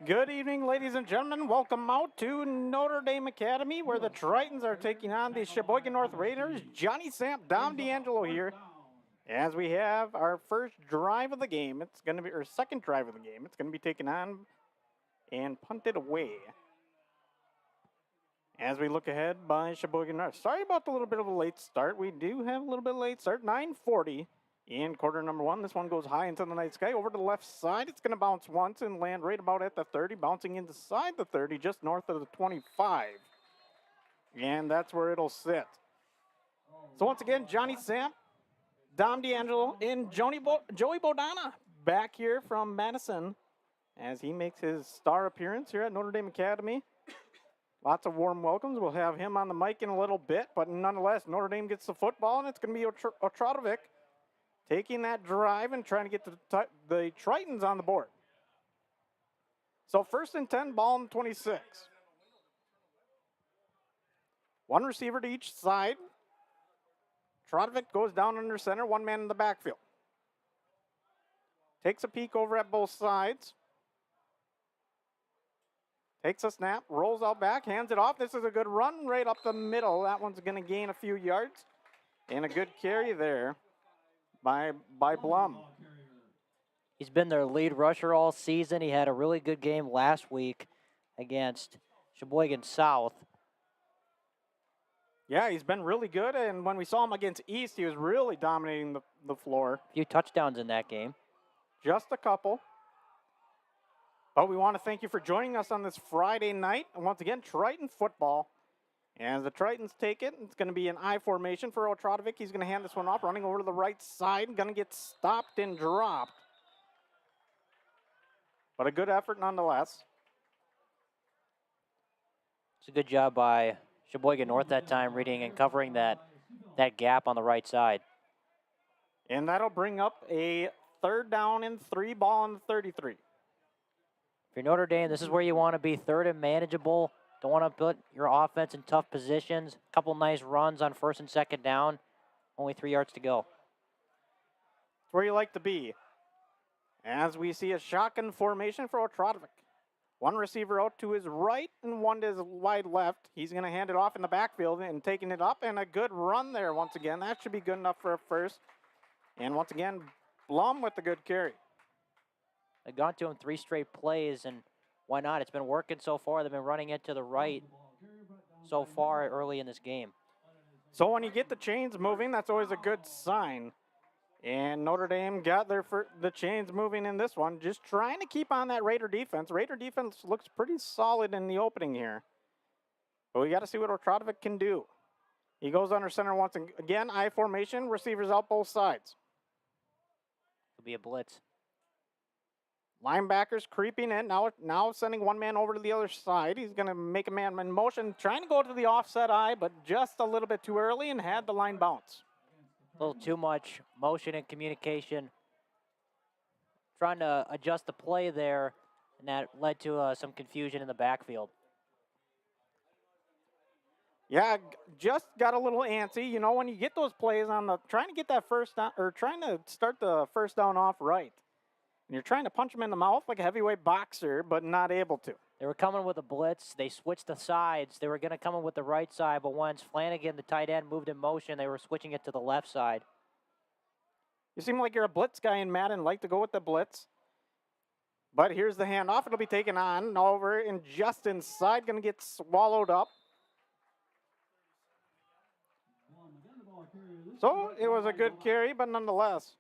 Good evening, ladies and gentlemen. Welcome out to Notre Dame Academy, where the Tritons are taking on the Sheboygan North Raiders. Johnny Samp, Dom D'Angelo here, as we have our first drive of the game. It's going to be our second drive of the game. It's going to be taken on and punted away. As we look ahead by Sheboygan North. Sorry about the little bit of a late start. We do have a little bit of a late start. 9:40 in quarter number one. This one goes high into the night sky. Over to the left side. It's going to bounce once and land right about at the 30. Bouncing inside the 30, just north of the 25. And that's where it'll sit. So once again, Johnny Samp, Dom D'Angelo, and Joey Bodana back here from Madison as he makes his star appearance here at Notre Dame Academy. Lots of warm welcomes. We'll have him on the mic in a little bit, but nonetheless, Notre Dame gets the football, and it's going to be Otradovic taking that drive and trying to get the Tritons on the board. So 1st and 10, ball on 26. One receiver to each side. Otradovic goes down under center, one man in the backfield. Takes a peek over at both sides. Takes a snap, rolls out back, hands it off. This is a good run right up the middle. That one's going to gain a few yards. And a good carry there by Blum. He's been their lead rusher all season. He had a really good game last week against Sheboygan South. Yeah, he's been really good. And when we saw him against East, he was really dominating the floor. A few touchdowns in that game. Just a couple. But we want to thank you for joining us on this Friday night. And once again, Triton football. As the Tritons take it, it's going to be an I formation for Otradovic. He's going to hand this one off, running over to the right side. Going to get stopped and dropped. But a good effort nonetheless. It's a good job by Sheboygan North that time, reading and covering that gap on the right side. And that'll bring up a 3rd down and 3, ball on the 33. If you're Notre Dame, this is where you want to be, 3rd and manageable. Don't want to put your offense in tough positions. A couple nice runs on 1st and 2nd down. Only 3 yards to go. It's where you like to be. As we see a shotgun formation for Otradovic. One receiver out to his right and one to his wide left. He's going to hand it off in the backfield and taking it up, and a good run there once again. That should be good enough for a first. And once again, Blum with the good carry. They've gone to him 3 straight plays, and why not? It's been working so far. They've been running it to the right so far early in this game. So when you get the chains moving, that's always a good sign. And Notre Dame got the chains moving in this one, just trying to keep on that Raider defense. Raider defense looks pretty solid in the opening here. But we got to see what Otradovic can do. He goes under center once again, I formation, receivers out both sides. It'll be a blitz. Linebackers creeping in, now sending one man over to the other side. He's going to make a man in motion, trying to go to the offset eye, but just a little bit too early and had the line bounce. A little too much motion and communication. Trying to adjust the play there, and that led to some confusion in the backfield. Yeah, just got a little antsy. You know, when you get those plays trying to get that first down, or trying to start the first down off right. And you're trying to punch him in the mouth like a heavyweight boxer, but not able to. They were coming with a blitz. They switched the sides. They were going to come in with the right side, but once Flanagan, the tight end, moved in motion, they were switching it to the left side. You seem like you're a blitz guy in Madden, like to go with the blitz. But here's the handoff. It'll be taken on over and just inside, going to get swallowed up. So it was a good carry, but nonetheless,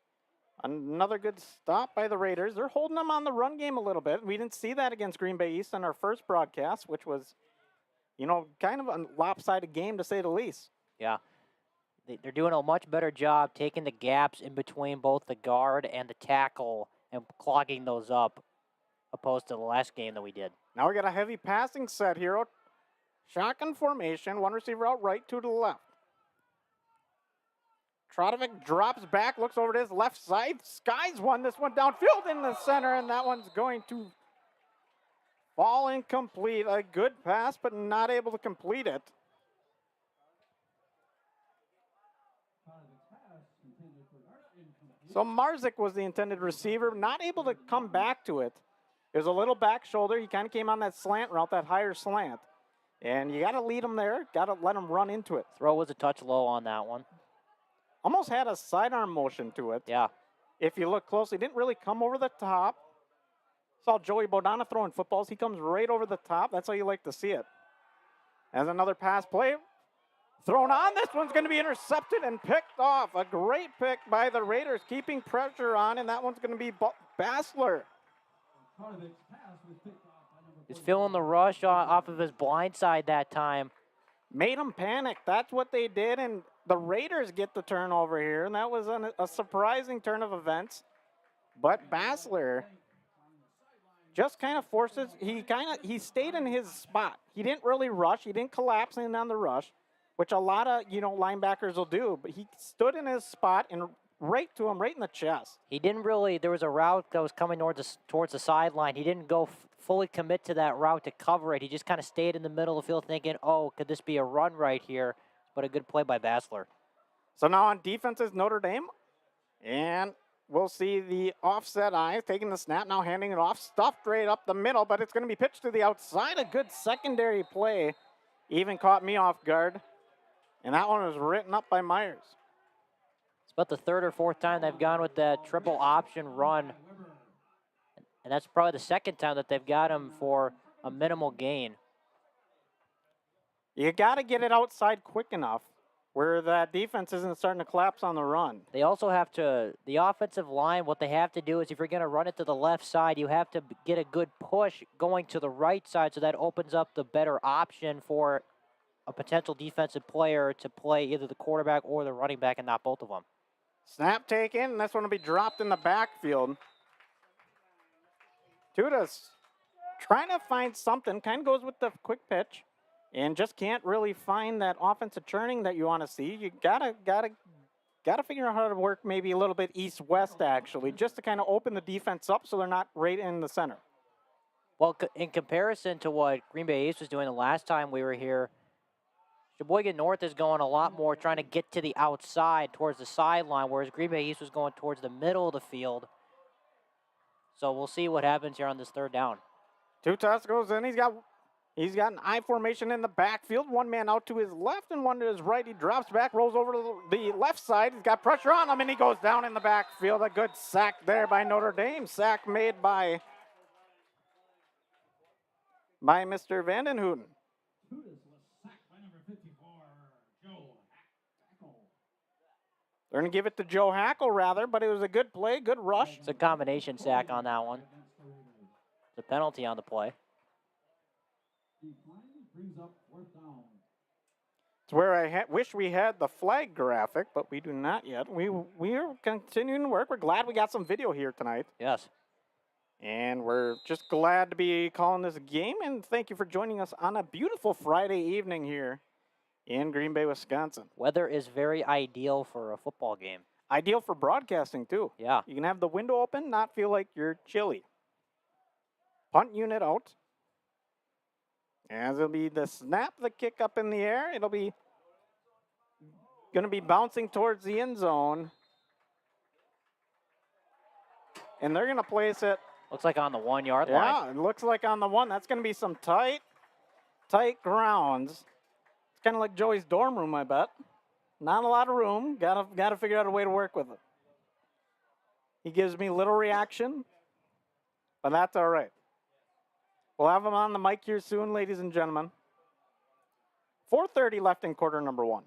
another good stop by the Raiders. They're holding them on the run game a little bit. We didn't see that against Green Bay East on our first broadcast, which was, kind of a lopsided game to say the least. Yeah. They're doing a much better job taking the gaps in between both the guard and the tackle and clogging those up, opposed to the last game that we did. Now we got a heavy passing set here. Shotgun formation, one receiver out right, 2 to the left. Otradovic drops back, looks over to his left side, skies one, this one downfield in the center, and that one's going to fall incomplete. A good pass, but not able to complete it. So Marzik was the intended receiver, not able to come back to it. There's a little back shoulder. He kind of came on that slant route, that higher slant. And you got to lead him there. Got to let him run into it. Throw was a touch low on that one. Almost had a sidearm motion to it. Yeah. If you look closely, didn't really come over the top. Saw Joey Bodana throwing footballs. He comes right over the top. That's how you like to see it. As another pass play thrown on. This one's going to be intercepted and picked off. A great pick by the Raiders, keeping pressure on, and that one's going to be Bassler. He's feeling the rush off of his blind side that time. Made him panic. That's what they did, and the Raiders get the turnover here, and that was a surprising turn of events. But Bassler just kind of forces, he stayed in his spot. He didn't really rush. He didn't collapse in on the rush, which a lot of, linebackers will do, but he stood in his spot and right to him, right in the chest. He didn't really, there was a route that was coming towards the sideline. He didn't go fully commit to that route to cover it. He just kind of stayed in the middle of the field thinking, oh, could this be a run right here? But a good play by Bassler. So now on defense is Notre Dame, and we'll see the offset eye taking the snap, now handing it off, stuffed right up the middle, but it's going to be pitched to the outside. A good secondary play even caught me off guard, and that one was written up by Myers. It's about the third or fourth time they've gone with that triple option run, and that's probably the second time that they've got him for a minimal gain. You got to get it outside quick enough where that defense isn't starting to collapse on the run. They also have to, the offensive line, what they have to do is if you're going to run it to the left side, you have to get a good push going to the right side, so that opens up the better option for a potential defensive player to play either the quarterback or the running back and not both of them. Snap taken, and this one will be dropped in the backfield. Tudas trying to find something, kind of goes with the quick pitch, and just can't really find that offensive churning that you want to see. You gotta figure out how to work maybe a little bit east-west, actually, just to kind of open the defense up so they're not right in the center. Well, in comparison to what Green Bay East was doing the last time we were here, Sheboygan North is going a lot more trying to get to the outside towards the sideline, whereas Green Bay East was going towards the middle of the field. So we'll see what happens here on this third down. Tutas goes in. He's got an I formation in the backfield. One man out to his left and one to his right. He drops back, rolls over to the left side. He's got pressure on him, and he goes down in the backfield. A good sack there by Notre Dame. Sack made by Mr. Vandenhouten. They're going to give it to Joe Hackle, rather, but it was a good play, good rush. It's a combination sack on that one. It's a penalty on the play. It's where I wish we had the flag graphic, but we do not yet. We are continuing to work. We're glad we got some video here tonight. Yes. And we're just glad to be calling this game, and thank you for joining us on a beautiful Friday evening here in Green Bay, Wisconsin. Weather is very ideal for a football game. Ideal for broadcasting, too. Yeah. You can have the window open, not feel like you're chilly. Punt unit out. As it'll be the snap, the kick up in the air. It'll be going to be bouncing towards the end zone. And they're going to place it. Looks like on the 1 yard line. Yeah, it looks like on the one. That's going to be some tight grounds. It's kind of like Joey's dorm room, I bet. Not a lot of room. Got to figure out a way to work with it. He gives me little reaction, but that's all right. We'll have him on the mic here soon, ladies and gentlemen. 4:30 left in quarter number one.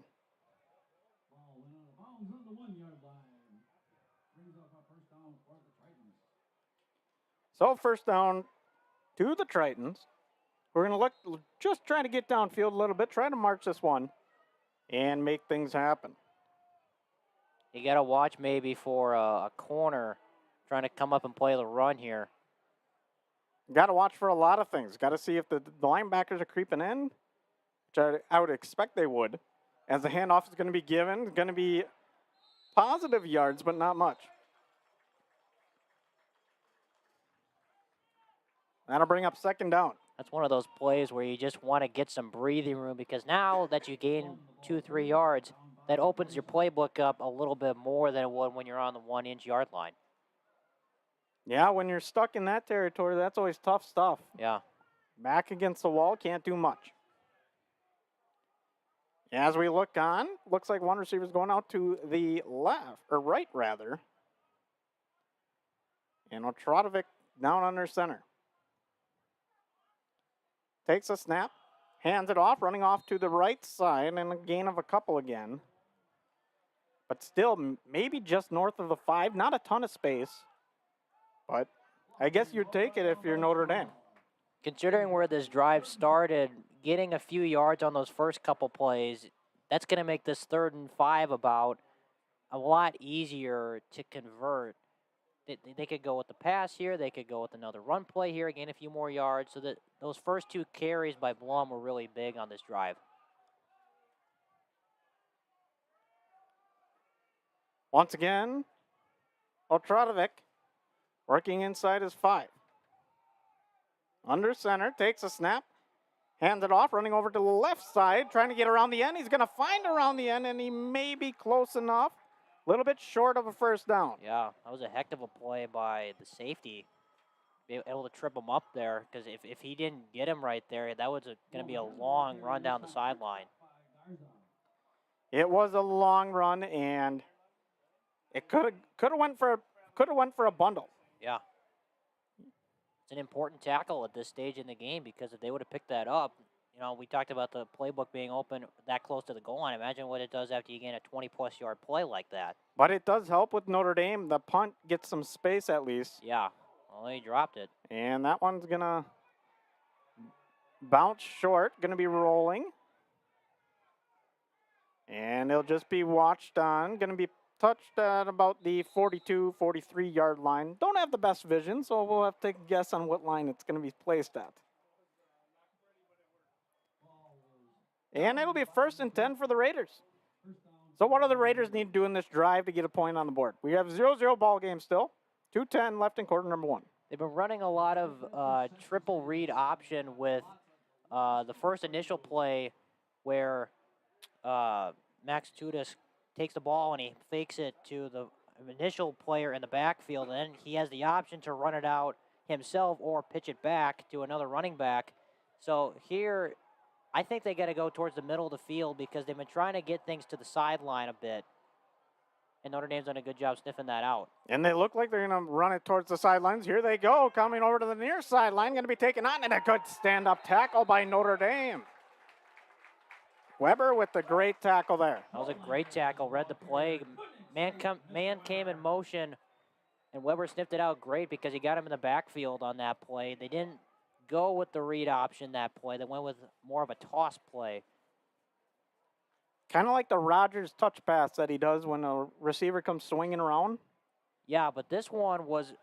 So first down to the Tritons. We're going to look, just trying to get downfield a little bit, try to march this one and make things happen. You got to watch maybe for a corner trying to come up and play the run here. Got to watch for a lot of things. Got to see if the linebackers are creeping in, which I would expect they would, as the handoff is going to be given. Going to be positive yards, but not much. That'll bring up second down. That's one of those plays where you just want to get some breathing room, because now that you gain 2-3 yards, that opens your playbook up a little bit more than it would when you're on the 1 inch yard line. Yeah, when you're stuck in that territory, that's always tough stuff. Yeah. Back against the wall, can't do much. As we look on, looks like one receiver's going out to the left, or right rather. And Otradovic down under center. Takes a snap, hands it off, running off to the right side, and a gain of a couple again. But still, maybe just north of the 5, not a ton of space. But I guess you'd take it if you're Notre Dame. Considering where this drive started, getting a few yards on those first couple plays, that's going to make this 3rd and 5 about a lot easier to convert. They could go with the pass here. They could go with another run play here, gain a few more yards. So that those first 2 carries by Blum were really big on this drive. Once again, Otradovic working inside his 5. Under center, takes a snap, hands it off, running over to the left side, trying to get around the end. He's going to find around the end, and he may be close enough. A little bit short of a first down. Yeah, that was a heck of a play by the safety. Be able to trip him up there, because if he didn't get him right there, that was going to be a long run down the sideline. It was a long run, and it could have went for a bundle. Yeah. It's an important tackle at this stage in the game, because if they would have picked that up, we talked about the playbook being open that close to the goal line. Imagine what it does after you gain a 20-plus yard play like that. But it does help with Notre Dame. The punt gets some space at least. Yeah. Well, he dropped it. And that one's going to bounce short, going to be rolling. And it'll just be watched on, going to be touched at about the 42, 43-yard line. Don't have the best vision, so we'll have to take a guess on what line it's going to be placed at. And it'll be 1st and 10 for the Raiders. So what do the Raiders need to do in this drive to get a point on the board? We have 0-0 ball game still. 2:10 left in quarter number 1. They've been running a lot of triple read option with the first initial play where Max Tudis takes the ball and he fakes it to the initial player in the backfield, and then he has the option to run it out himself or pitch it back to another running back. So here, I think they got to go towards the middle of the field, because they've been trying to get things to the sideline a bit, and Notre Dame's done a good job sniffing that out. And they look like they're going to run it towards the sidelines. Here they go, coming over to the near sideline, going to be taken on, and a good stand-up tackle by Notre Dame. Weber with the great tackle there. That was a great tackle, read the play. Man came in motion, and Weber sniffed it out great because he got him in the backfield on that play. They didn't go with the read option that play. They went with more of a toss play. Kind of like the Rodgers touch pass that he does when a receiver comes swinging around. Yeah, but this one was,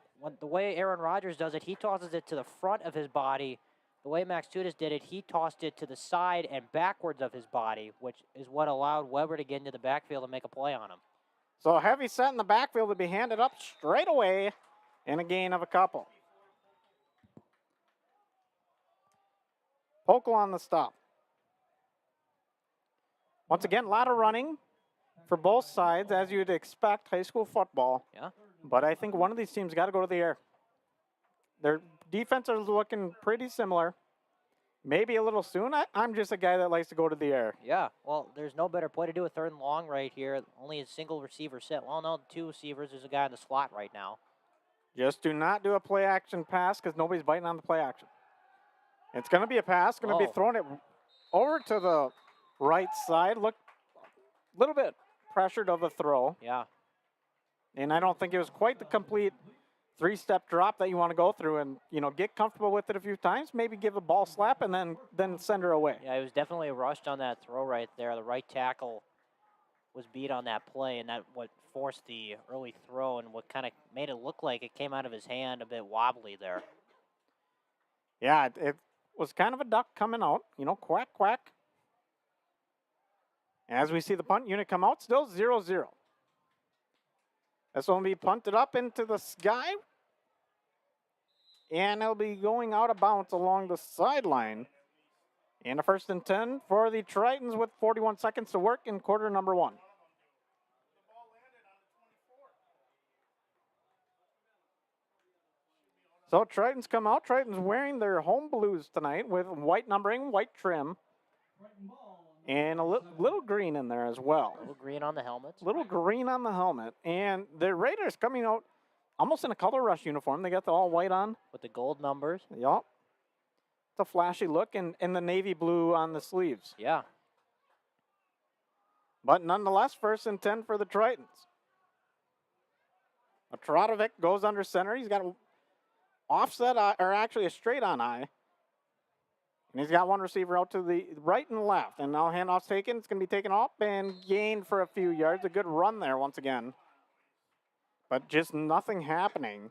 the way Aaron Rodgers does it, he tosses it to the front of his body. The way Max Tudis did it, he tossed it to the side and backwards of his body, which is what allowed Weber to get into the backfield and make a play on him. So a heavy set in the backfield to be handed up straight away, and a gain of a couple. Pokel on the stop. Once again, a lot of running for both sides, as you'd expect, high school football. Yeah. But I think one of these teams got to go to the air. Their defense is looking pretty similar. Maybe a little soon. I'm just a guy that likes to go to the air. Yeah, well, there's no better play to do a 3rd and long right here. Only a single receiver set. Well, no, 2 receivers. There's a guy in the slot right now. Just do not do a play action pass, because nobody's biting on the play action. It's going to be a pass. Going to be throwing it over to the right side. Look, a little bit pressured of a throw. Yeah. And I don't think it was quite the complete 3-step drop that you want to go through, and, get comfortable with it a few times. Maybe give a ball slap and then send her away. Yeah, it was definitely rushed on that throw right there. The right tackle was beat on that play, and that what forced the early throw, and what kind of made it look like it came out of his hand a bit wobbly there. Yeah, it was kind of a duck coming out, quack, quack. As we see the punt unit come out, still 0-0. This one will be punted up into the sky. And it'll be going out of bounds along the sideline. And a 1st and 10 for the Tritons with 41 seconds to work in quarter number 1. So Triton's come out. Triton's wearing their home blues tonight with white numbering, white trim, and a little green in there as well. A little green on the helmets. Little green on the helmet. And the Raiders coming out almost in a color rush uniform. They got the all white on. With the gold numbers. Yup. It's a flashy look, and the navy blue on the sleeves. Yeah. But nonetheless, 1st and 10 for the Tritons. Tradovic goes under center. He's got an offset eye, or actually a straight on eye. And he's got one receiver out to the right and left. And now handoff's taken. It's going to be taken off and gained for a few yards. A good run there once again. But just nothing happening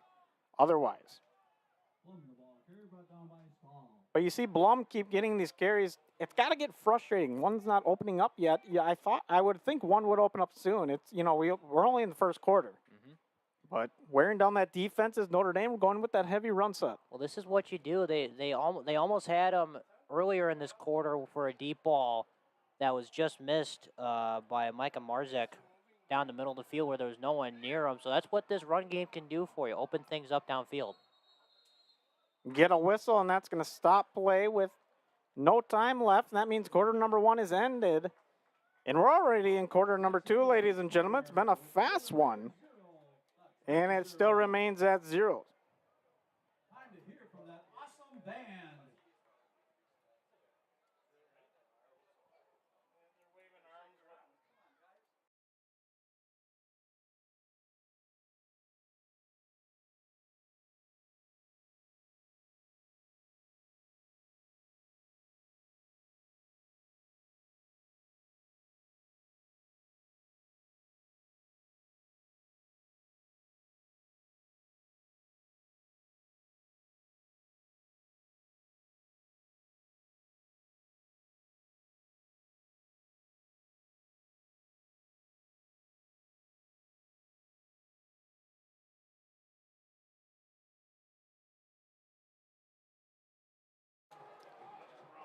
otherwise. But you see Blum keep getting these carries. It's got to get frustrating. One's not opening up yet. Yeah, I would think one would open up soon. It's, you know, we're only in the first quarter. But wearing down that defense is Notre Dame going with that heavy run set. Well, this is what you do. They almost had him earlier in this quarter for a deep ball that was just missed by Micah Marzek down the middle of the field where there was no one near him. So that's what this run game can do for you, open things up downfield. Get a whistle, and that's going to stop play with no time left. And that means quarter number 1 is ended. And we're already in quarter number 2, ladies and gentlemen. It's been a fast one. And it still remains at 0. Time to hear from that awesome band.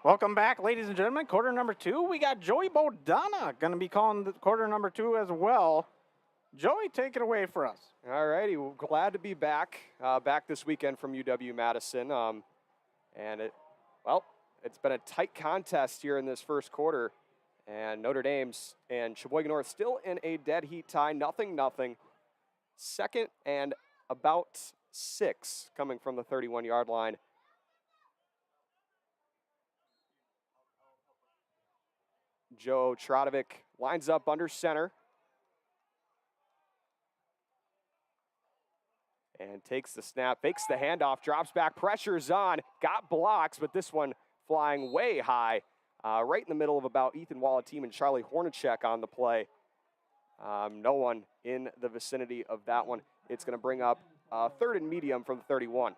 Welcome back, ladies and gentlemen. Quarter number 2, we got Joey Bodana going to be calling the quarter number 2 as well. Joey, take it away for us. All righty, well, glad to be back, back this weekend from UW-Madison. It's been a tight contest here in this first quarter, and Notre Dame's and Sheboygan North still in a dead heat tie, 0-0. 2nd and about 6 coming from the 31-yard line. Joe Tradovic lines up under center and takes the snap, fakes the handoff, drops back, pressure's on, got blocks, but this one flying way high, right in the middle of about Ethan Wallateam and Charlie Hornacek on the play. No one in the vicinity of that one. It's going to bring up 3rd and medium from the 31.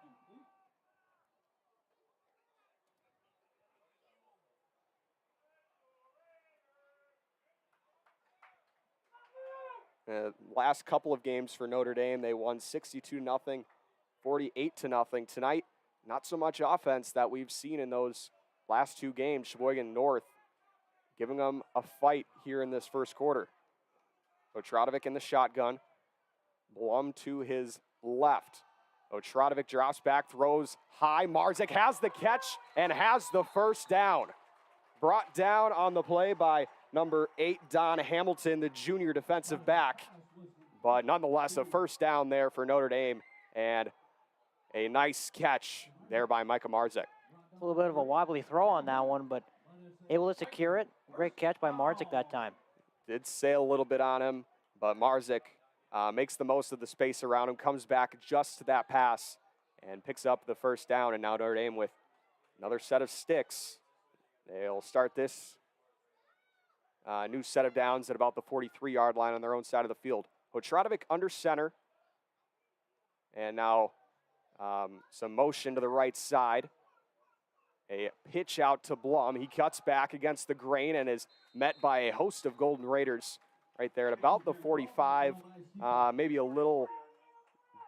Last couple of games for Notre Dame, they won 62-0, 48-0. Tonight, not so much offense that we've seen in those last 2 games. Sheboygan North giving them a fight here in this first quarter. Otradovic in the shotgun. Blum to his left. Otradovic drops back, throws high. Marzek has the catch and has the first down. Brought down on the play by number 8, Don Hamilton, the junior defensive back. But nonetheless, a first down there for Notre Dame, and a nice catch there by Micah Marzek. A little bit of a wobbly throw on that one, but able to secure it. Great catch by Marzek that time. Did sail a little bit on him, but Marzek makes the most of the space around him, comes back just to that pass, and picks up the first down. And now Notre Dame with another set of sticks. They'll start this new set of downs at about the 43-yard line on their own side of the field. Otradovic under center. And now some motion to the right side. A pitch out to Blum. He cuts back against the grain and is met by a host of Golden Raiders right there at about the 45, maybe a little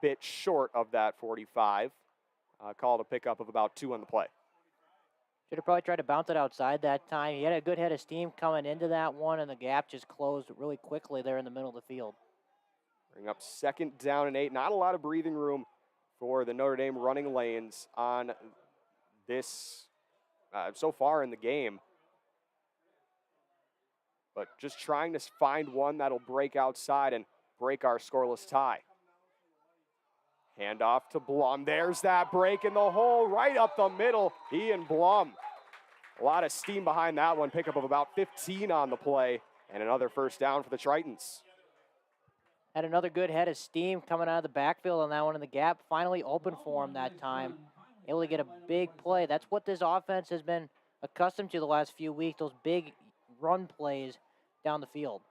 bit short of that 45. Called a pickup of about 2 on the play. Should have probably tried to bounce it outside that time. He had a good head of steam coming into that one, and the gap just closed really quickly there in the middle of the field. Bring up 2nd down and 8. Not a lot of breathing room for the Notre Dame running lanes on this so far in the game. But just trying to find one that'll break outside and break our scoreless tie. Hand off to Blum. There's that break in the hole right up the middle. Ian Blum. A lot of steam behind that one. Pickup of about 15 on the play. And another first down for the Tritons. Had another good head of steam coming out of the backfield on that one in the gap. Finally open for him that time. Able to get a big play. That's what this offense has been accustomed to the last few weeks, those big run plays down the field.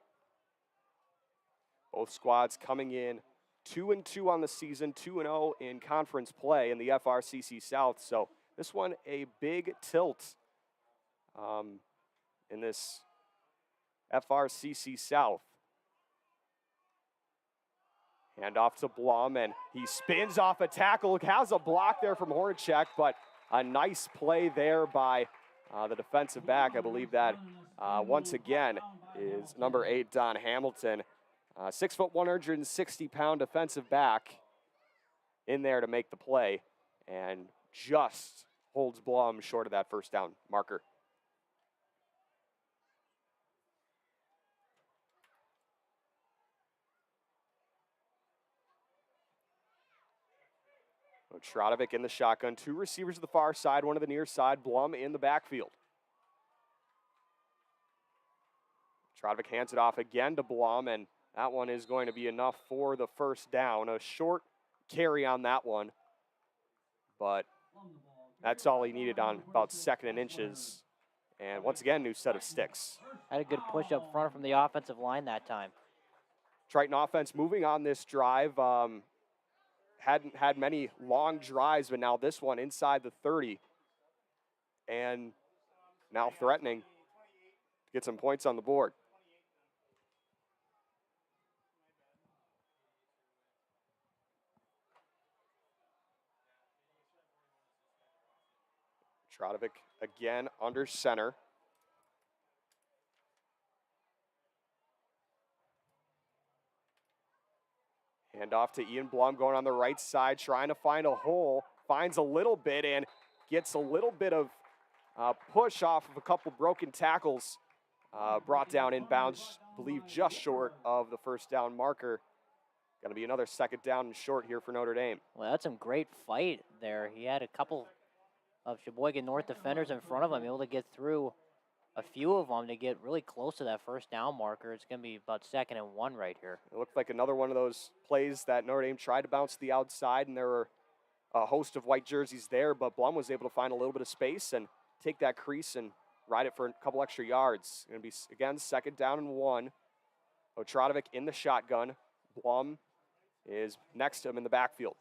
Both squads coming in 2-2 on the season, 2-0 in conference play in the FRCC South. So this one a big tilt in this FRCC South. Hand off to Blum, and he spins off a tackle. Has a block there from Horacek, but a nice play there by the defensive back. I believe that once again is number 8, Don Hamilton. 6 foot, 160-pound defensive back in there to make the play, and just holds Blum short of that first down marker. Trotovic in the shotgun, 2 receivers to the far side, 1 to the near side, Blum in the backfield. Trotovic hands it off again to Blum, and that one is going to be enough for the first down. A short carry on that one, but that's all he needed on about 2nd and inches. And once again, new set of sticks. Had a good push up front from the offensive line that time. Triton offense moving on this drive. Hadn't had many long drives, but now this one inside the 30. And now threatening to get some points on the board. Trotovic again under center. Hand off to Ian Blum going on the right side, trying to find a hole. Finds a little bit and gets a little bit of push off of a couple broken tackles. Brought down inbounds, I believe just short of the first down marker. Going to be another 2nd down and short here for Notre Dame. Well, that's some great fight there. He had a couple of Sheboygan North defenders in front of him, able to get through a few of them to get really close to that first down marker. It's going to be about 2nd and 1 right here. It looked like another one of those plays that Notre Dame tried to bounce to the outside, and there were a host of white jerseys there, but Blum was able to find a little bit of space and take that crease and ride it for a couple extra yards. Going to be, again, 2nd down and 1. Otradovic in the shotgun. Blum is next to him in the backfield.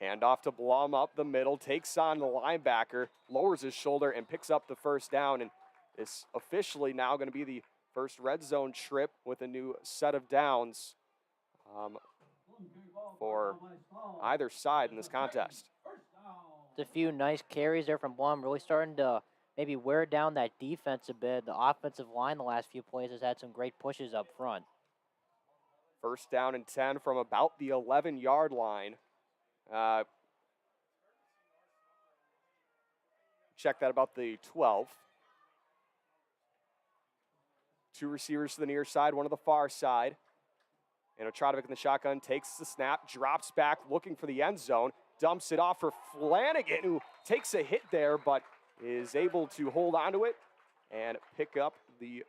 Hand off to Blum up the middle, takes on the linebacker, lowers his shoulder, and picks up the first down. And it's officially now going to be the first red zone trip with a new set of downs for either side in this contest. Just a few nice carries there from Blum, really starting to maybe wear down that defense a bit. The offensive line the last few plays has had some great pushes up front. First down and 10 from about the 11-yard line. Check that about the 12. 2 receivers to the near side, 1 to the far side. And Otradovic in the shotgun takes the snap, drops back, looking for the end zone, dumps it off for Flanagan, who takes a hit there, but is able to hold onto it and pick up the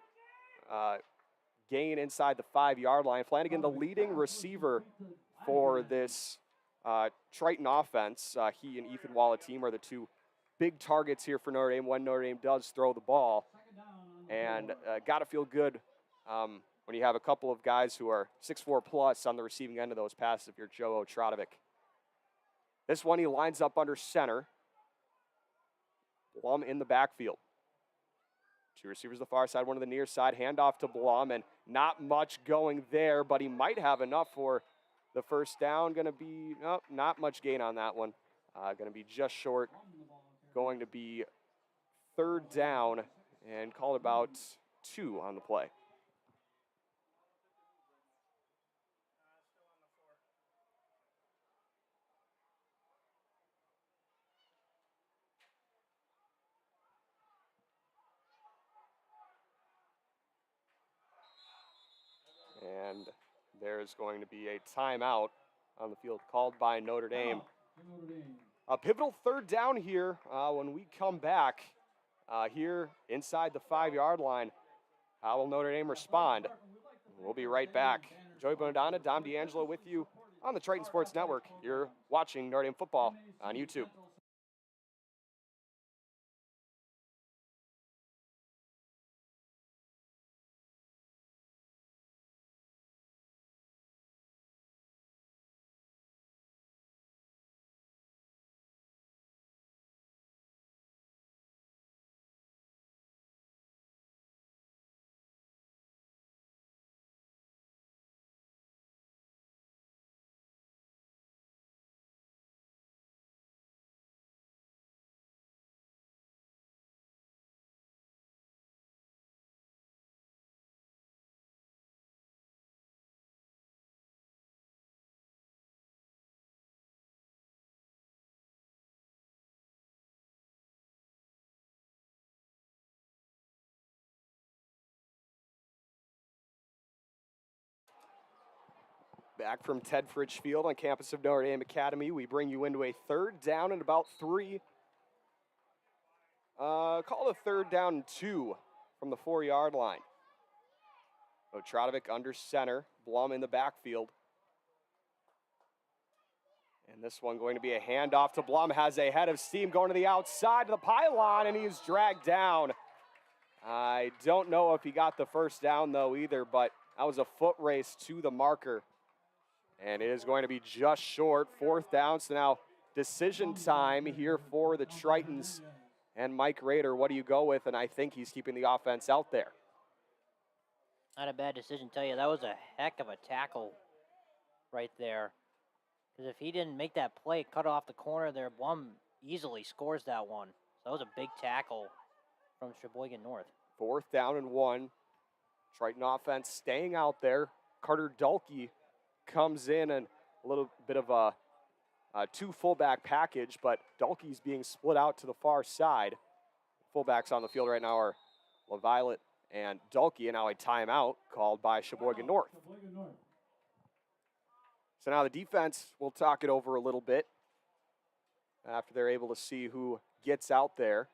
gain inside the 5-yard line. Flanagan, the leading receiver for this Triton offense. He and Ethan Wallateam are the 2 big targets here for Notre Dame when Notre Dame does throw the ball. And got to feel good when you have a couple of guys who are 6'4 plus on the receiving end of those passes if you're Joe Otradovic. This one he lines up under center. Blum in the backfield. 2 receivers the far side, 1 to the near side. Handoff to Blum, and not much going there, but he might have enough for the first down. Going to be, not much gain on that one. Going to be just short. Going to be 3rd down, and called about 2 on the play. there's going to be a timeout on the field called by Notre Dame. Notre Dame. A pivotal third down here when we come back here inside the 5-yard line. How will Notre Dame respond? We'll be right back. Joey Bonadonna, Dom D'Angelo with you on the Triton Sports Network. You're watching Notre Dame football on YouTube. Back from Ted Fritsch Field on campus of Notre Dame Academy, we bring you into a third down and about 3. Call it a third down and 2 from the 4-yard line. Otradovic under center, Blum in the backfield. And this one going to be a handoff to Blum, has a head of steam going to the outside of the pylon, and he's dragged down. I don't know if he got the first down, though, either, but that was a foot race to the marker. And it is going to be just short, 4th down. So now decision time here for the Tritons. And Mike Rader, what do you go with? And I think he's keeping the offense out there. Not a bad decision, tell you. That was a heck of a tackle right there. Because if he didn't make that play, cut off the corner there, Blum easily scores that one. So that was a big tackle from Sheboygan North. 4th down and 1. Triton offense staying out there. Carter Dulkey comes in and a little bit of a 2 fullback package, but Dulkey's being split out to the far side. Fullbacks on the field right now are LaViolette and Dulkey, and now a timeout called by Sheboygan North. So now the defense will talk it over a little bit after they're able to see who gets out there.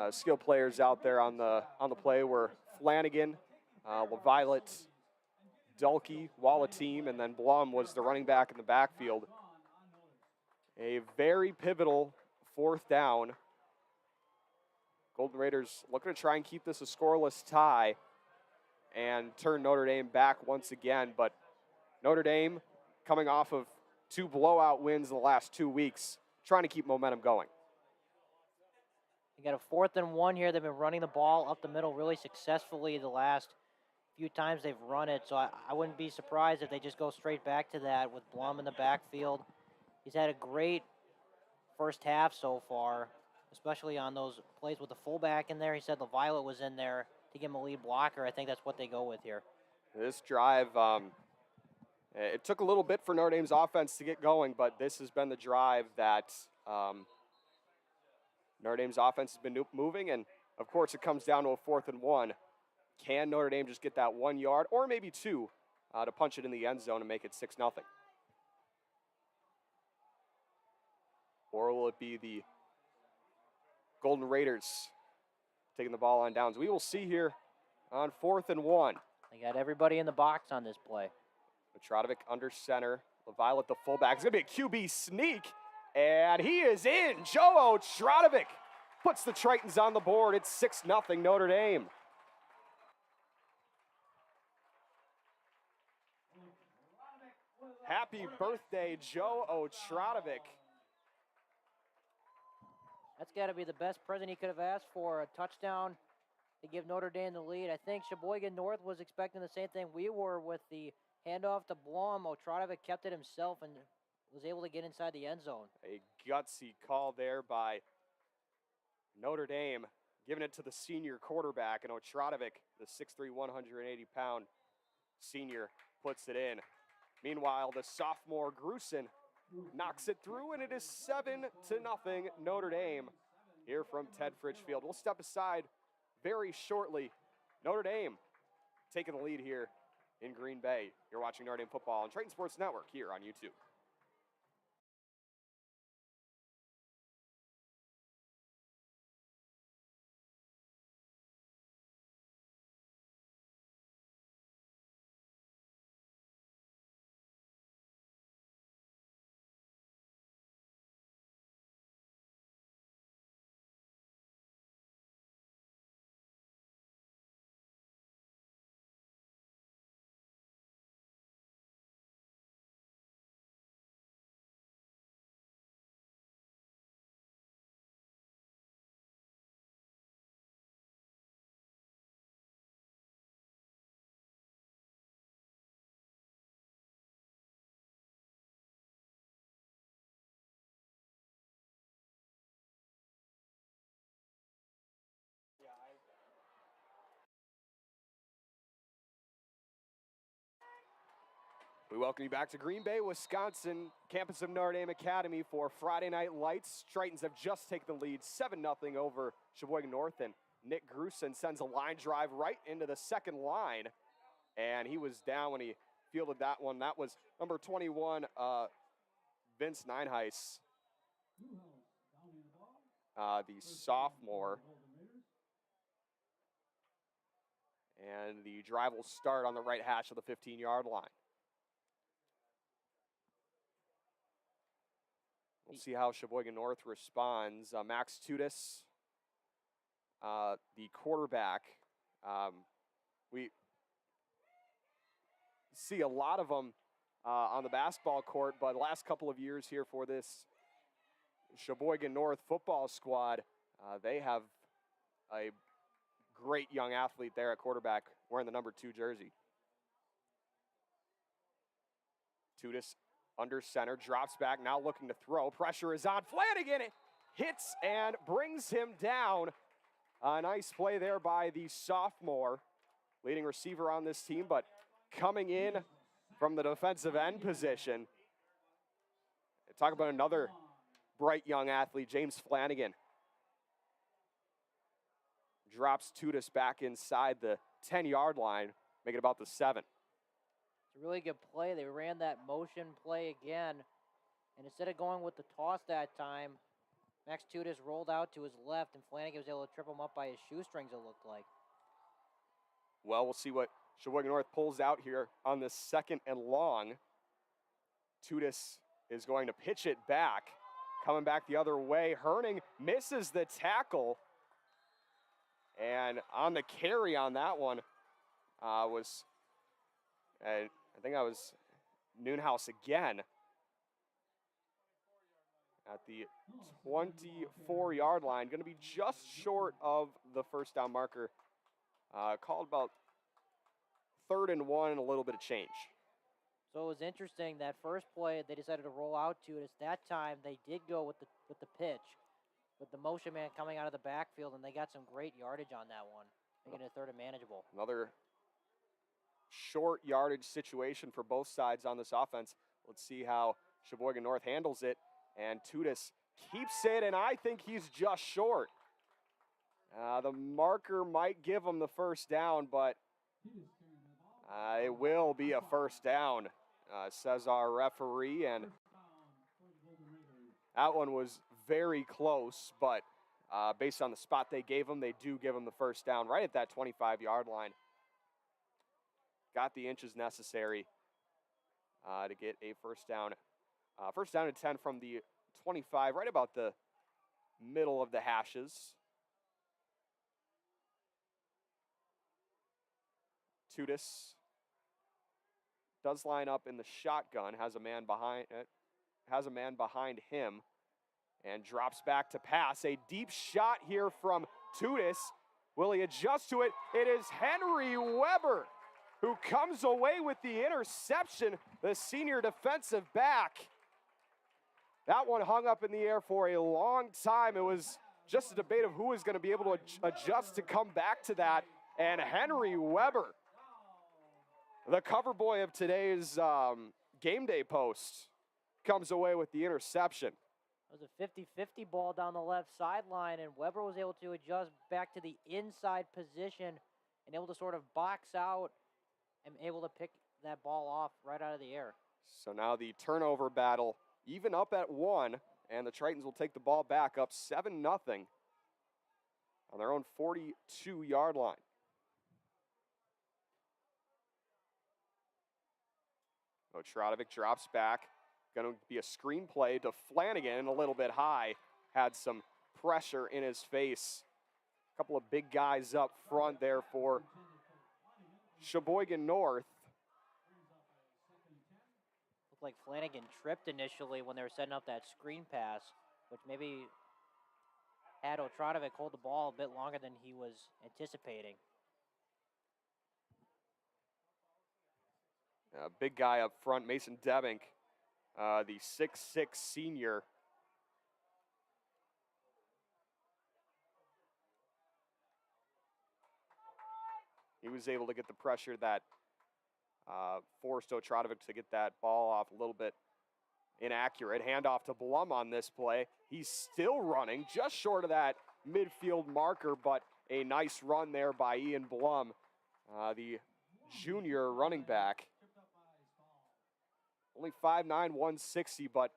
Skill players out there on the play were Flanagan, LaViolette, Dulkey, Wallateam, and then Blum was the running back in the backfield. A very pivotal 4th down. Golden Raiders looking to try and keep this a scoreless tie and turn Notre Dame back once again. But Notre Dame, coming off of 2 blowout wins in the last 2 weeks, trying to keep momentum going. You got a 4th and 1 here. They've been running the ball up the middle really successfully the last few times they've run it, so I wouldn't be surprised if they just go straight back to that with Blum in the backfield. He's had a great first half so far, especially on those plays with the fullback in there. He said LaViolette was in there to give him a lead blocker. I think that's what they go with here. This drive, it took a little bit for Notre Dame's offense to get going, but this has been the drive that Notre Dame's offense has been moving, and of course it comes down to a 4th and 1. Can Notre Dame just get that 1 yard or maybe 2 to punch it in the end zone and make it 6-0? Or will it be the Golden Raiders taking the ball on downs? We will see here on 4th and 1. They got everybody in the box on this play. Otradovic under center. LaViolette the fullback. It's going to be a QB sneak, and he is in. Joe Otradovic puts the Tritons on the board. It's 6-0 Notre Dame. Happy birthday, Joe Otradovic. That's got to be the best present he could have asked for, a touchdown to give Notre Dame the lead. I think Sheboygan North was expecting the same thing we were with the handoff to Blum. Otradovic kept it himself and was able to get inside the end zone. A gutsy call there by Notre Dame, giving it to the senior quarterback, and Otradovic, the 6'3", 180-pound senior, puts it in. Meanwhile, the sophomore Grusin knocks it through, and it is 7-0 Notre Dame here from Ted Fritsch Field. We'll step aside very shortly. Notre Dame taking the lead here in Green Bay. You're watching Notre Dame football on Triton Sports Network here on YouTube. We welcome you back to Green Bay, Wisconsin, campus of Notre Dame Academy for Friday Night Lights. Tritons have just taken the lead 7-0 over Sheboygan North, and Nick Grusin sends a line drive right into the second line, and he was down when he fielded that one. That was number 21, Vince Nineheis, the sophomore. And the drive will start on the right hash of the 15-yard line. We'll see how Sheboygan North responds. Max Tudis, the quarterback. We see a lot of them on the basketball court, but the last couple of years here for this Sheboygan North football squad, they have a great young athlete there at quarterback wearing the number 2 jersey. Tudis under center, drops back, now looking to throw. Pressure is on. Flanagan hits and brings him down. A nice play there by the sophomore, leading receiver on this team, but coming in from the defensive end position. Talk about another bright young athlete, James Flanagan. Drops Tudis back inside the 10-yard line, making about the 7. It's a really good play. They ran that motion play again, and instead of going with the toss that time, Max Tudis rolled out to his left, and Flanagan was able to trip him up by his shoestrings, it looked like. Well, we'll see what Sheboygan North pulls out here on this 2nd and long. Tudis is going to pitch it back, coming back the other way. Herning misses the tackle, and on the carry on that one was, I think that was Noonhouse again at the 24-yard line. Going to be just short of the first down marker. Called about 3rd and 1 and a little bit of change. So it was interesting, that first play, they decided to roll out to it. That time, they did go with the pitch, with the motion man coming out of the backfield, and they got some great yardage on that one, making it 3rd and manageable. Another short yardage situation for both sides on this offense. Let's see how Sheboygan North handles it, and Tudis keeps it, and I think he's just short. The marker might give him the first down, but it will be a first down, says our referee, and that one was very close, but based on the spot they gave him, they do give him the first down right at that 25-yard line. Got the inches necessary to get a first down. First down and 10 from the 25, right about the middle of the hashes. Tudis does line up in the shotgun, has a man behind him, and drops back to pass. A deep shot here from Tudis. Will he adjust to it? It is Henry Weber who comes away with the interception, the senior defensive back. That one hung up in the air for a long time. It was just a debate of who was going to be able to adjust to come back to that, and Henry Weber, the cover boy of today's game day post, comes away with the interception. It was a 50-50 ball down the left sideline, and Weber was able to adjust back to the inside position and able to sort of box out and able to pick that ball off right out of the air. So now the turnover battle even up at 1, and the Tritons will take the ball back up 7-0 on their own 42-yard line. Otradovic drops back. Going to be a screen play to Flanagan, a little bit high. Had some pressure in his face. A couple of big guys up front there for Sheboygan North. Looked like Flanagan tripped initially when they were setting up that screen pass, which maybe had Otradovic hold the ball a bit longer than he was anticipating. A big guy up front, Mason Debink, the 6'6" senior. He was able to get the pressure that forced Otradovic to get that ball off a little bit inaccurate. Handoff to Blum on this play. He's still running, just short of that midfield marker, but a nice run there by Ian Blum, the junior running back. Only 5'9", 160, but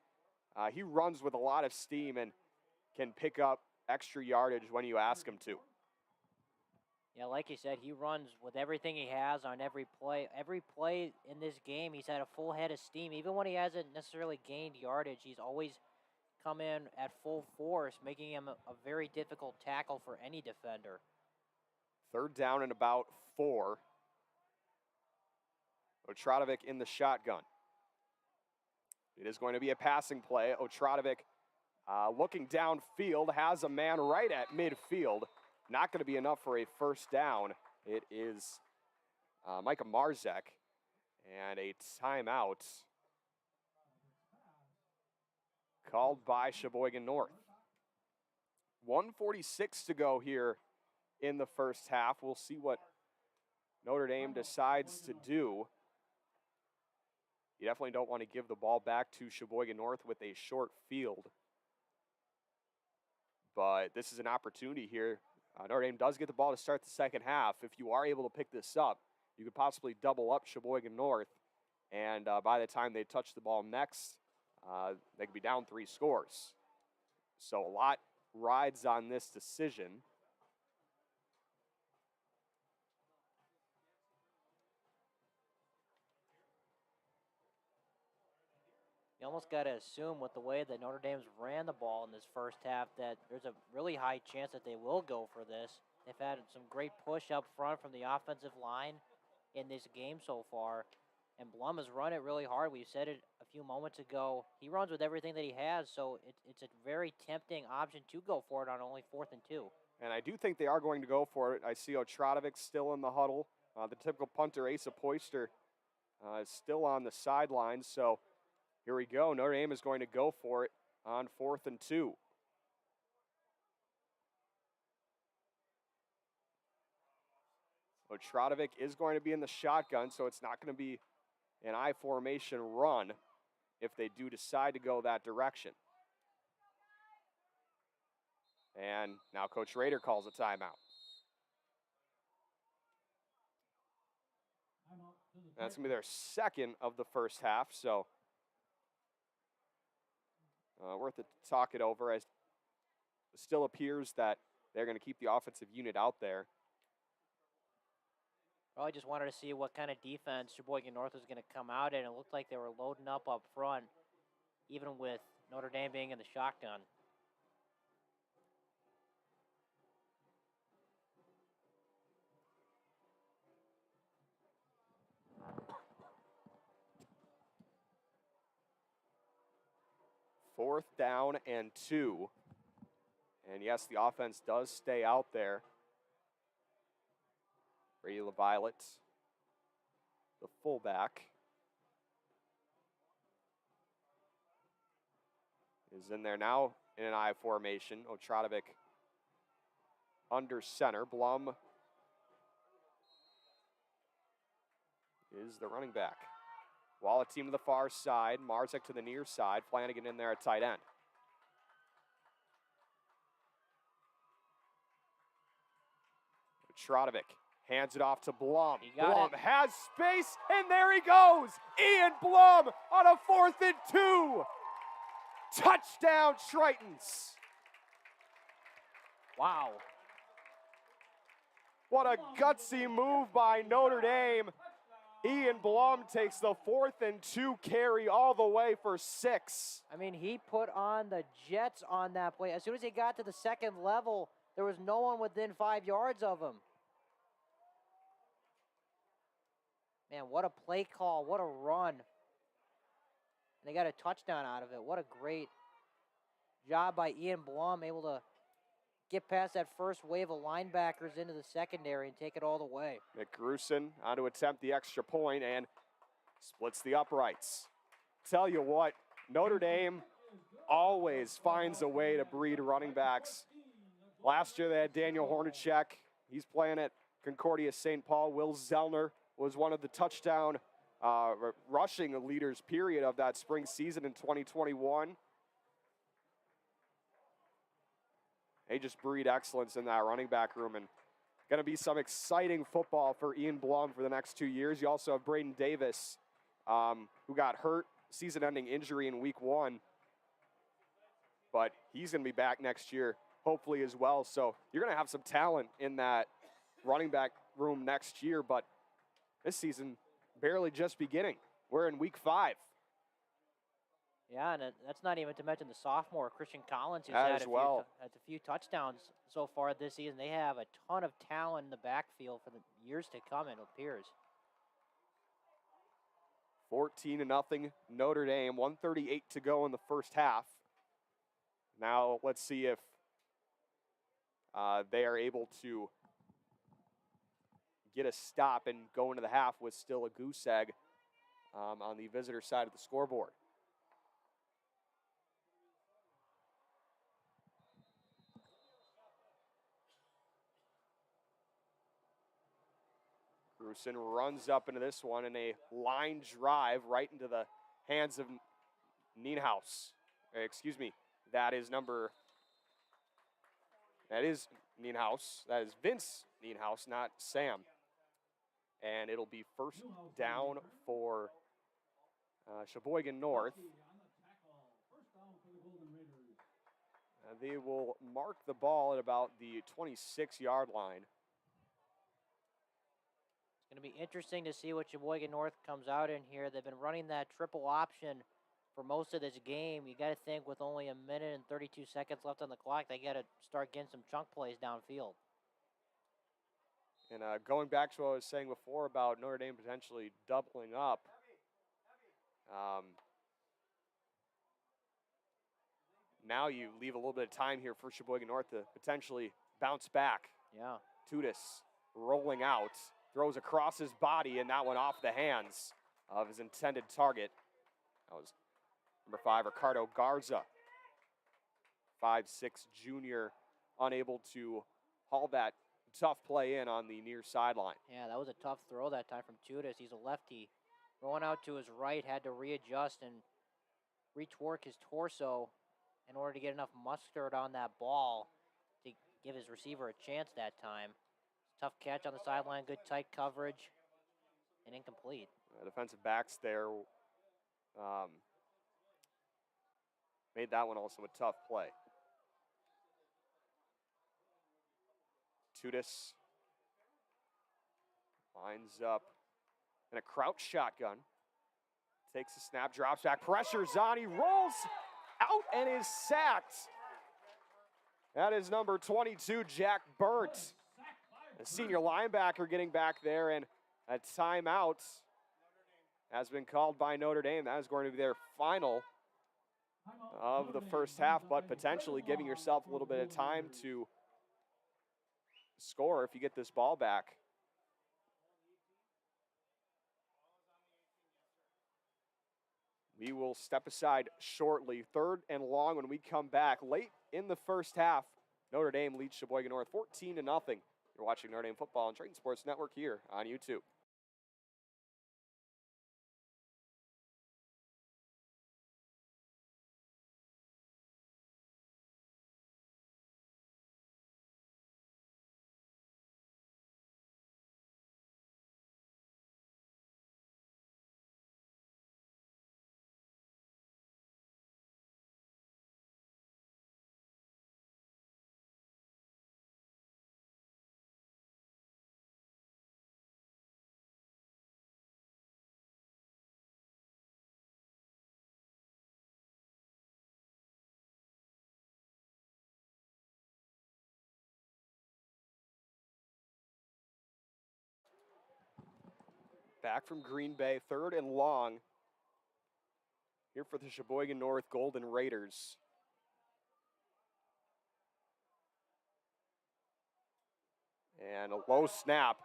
he runs with a lot of steam and can pick up extra yardage when you ask him to. Yeah, like you said, he runs with everything he has on every play. Every play in this game, he's had a full head of steam. Even when he hasn't necessarily gained yardage, he's always come in at full force, making him a very difficult tackle for any defender. 3rd down and about 4. Otradovic in the shotgun. It is going to be a passing play. Otradovic looking downfield, has a man right at midfield. Not going to be enough for a 1st down. It is Micah Marzek, and a timeout called by Sheboygan North. 1:46 to go here in the 1st half. We'll see what Notre Dame decides to do. You definitely don't want to give the ball back to Sheboygan North with a short field. But this is an opportunity here. Notre Dame does get the ball to start the 2nd half. If you are able to pick this up, you could possibly double up Sheboygan North. And by the time they touch the ball next, they could be down 3 scores. So a lot rides on this decision. You almost got to assume with the way that Notre Dame's ran the ball in this 1st half that there's a really high chance that they will go for this. They've had some great push up front from the offensive line in this game so far. And Blum has run it really hard. We said it a few moments ago. He runs with everything that he has, so it's a very tempting option to go for it on only 4th and 2. And I do think they are going to go for it. I see Otradovic still in the huddle. The typical punter, Asa Poyster, is still on the sidelines. So here we go. Notre Dame is going to go for it on 4th and 2. Otradovic is going to be in the shotgun, so it's not going to be an I formation run if they do decide to go that direction. And now Coach Rader calls a timeout. That's going to be their 2nd of the 1st half, so worth it to talk it over, as it still appears that they're going to keep the offensive unit out there. Probably just wanted to see what kind of defense Sheboygan North was going to come out in. It looked like they were loading up front, even with Notre Dame being in the shotgun. Fourth down and 2. And yes, the offense does stay out there. Brady LaViolet, the fullback, is in there now in an I formation. Otradovic under center. Blum is the running back. Wallet team to the far side. Marzek to the near side. Flanagan in there at tight end. Otradovic Hands it off to Blum. He got Blum it. has space, and there he goes. Ian Blum on a 4th and 2. Touchdown, Tritons. Wow. What a gutsy move by Notre Dame. Ian Blum takes the 4th and 2 carry all the way for 6. I mean, he put on the Jets on that play. As soon as he got to the second level, there was no one within 5 yards of him. Man, what a play call. What a run. And they got a touchdown out of it. What a great job by Ian Blum, able to get past that first wave of linebackers into the secondary and take it all the way. McGruson on to attempt the extra point and splits the uprights. Tell you what, Notre Dame always finds a way to breed running backs. Last year they had Daniel Hornacek. He's playing at Concordia St. Paul. Will Zellner was one of the touchdown rushing leaders, period, of that spring season in 2021. They just breed excellence in that running back room, and going to be some exciting football for Ian Blum for the next 2 years. You also have Braden Davis, who got hurt, season-ending injury in week 1, but he's going to be back next year, hopefully as well. So you're going to have some talent in that running back room next year, but this season barely just beginning. We're in week 5. Yeah, and that's not even to mention the sophomore, Christian Collins, who's As had a well. few touchdowns so far this season. They have a ton of talent in the backfield for the years to come, it appears. 14-0 Notre Dame, 1:38 to go in the first half. Now let's see if they are able to get a stop and go into the half with still a goose egg on the visitor side of the scoreboard. Grusin runs up into this one in a line drive right into the hands of Nienhaus. Excuse me, that is Nienhaus. That is Vince Nienhaus, not Sam. And it'll be first down for Sheboygan North. They will mark the ball at about the 26-yard line. It's going to be interesting to see what Sheboygan North comes out in here. They've been running that triple option for most of this game. You got to think with only 1 minute and 32 seconds left on the clock, they got to start getting some chunk plays downfield. And going back to what I was saying before about Notre Dame potentially doubling up, now you leave a little bit of time here for Sheboygan North to potentially bounce back. Yeah. Tudis rolling out, throws across his body, and that one off the hands of his intended target. That was number 5, Ricardo Garza. 5'6" junior, unable to haul that tough play in on the near sideline. Yeah, that was a tough throw that time from Tudis. He's a lefty. Rolling out to his right, had to readjust and retwork his torso in order to get enough mustard on that ball to give his receiver a chance that time. Tough catch on the sideline, good tight coverage, and incomplete. Defensive backs there made that one also a tough play. Tudis lines up in a crouch shotgun. Takes a snap, drops back, pressures on, he rolls out and is sacked. That is number 22, Jack Burt. A senior linebacker getting back there, and a timeout has been called by Notre Dame. That is going to be their final of the first half, but potentially giving yourself a little bit of time to score if you get this ball back. We will step aside shortly. 3rd and long when we come back. Late in the first half, Notre Dame leads Sheboygan North 14-0. You're watching Notre Dame Football on Triton Sports Network here on YouTube. Back from Green Bay, 3rd and long. Here for the Sheboygan North Golden Raiders. And a low snap.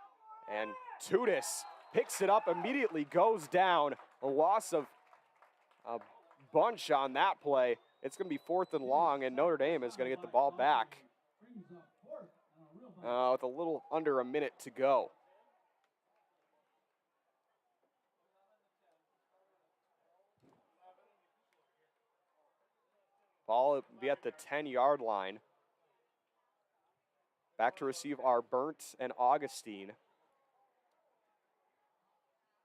And Tudis picks it up, immediately goes down. A loss of a bunch on that play. It's going to be 4th and long, and Notre Dame is going to get the ball back with a little under a minute to go. Ball will be at the 10-yard line. Back to receive are Burnt and Augustine.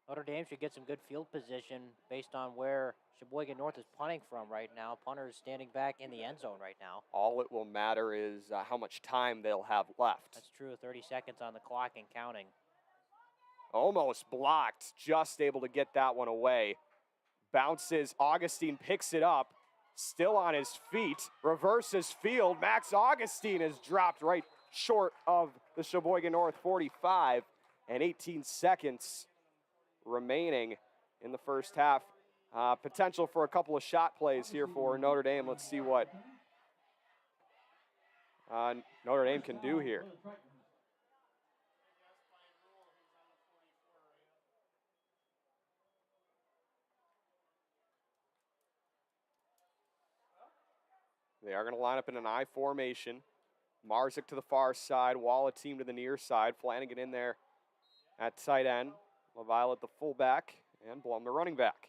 Notre Dame should get some good field position based on where Sheboygan North is punting from right now. Punter is standing back in the end zone right now. All it will matter is how much time they'll have left. That's true, 30 seconds on the clock and counting. Almost blocked, just able to get that one away. Bounces, Augustine picks it up, still on his feet, reverses field. Max Augustine is dropped right short of the Sheboygan North 45, and 18 seconds remaining in the first half. Potential for a couple of shot plays here for Notre Dame. Let's see what Notre Dame can do here. They are going to line up in an I formation. Marzik to the far side, Walla team to the near side. Flanagan in there at tight end. LaValle at the fullback, and Blum the running back.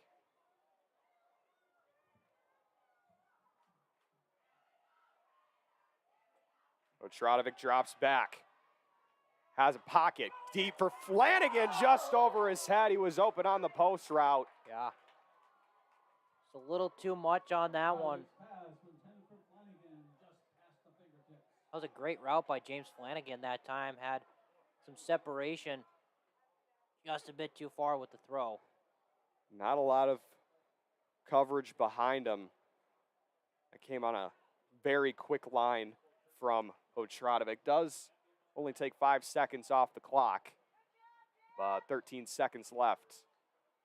Otradovic drops back. Has a pocket deep for Flanagan, just over his head. He was open on the post route. Yeah. It's a little too much on that one. That was a great route by James Flanagan that time. Had some separation, just a bit too far with the throw. Not a lot of coverage behind him. That came on a very quick line from Otradovic. Does only take 5 seconds off the clock, but 13 seconds left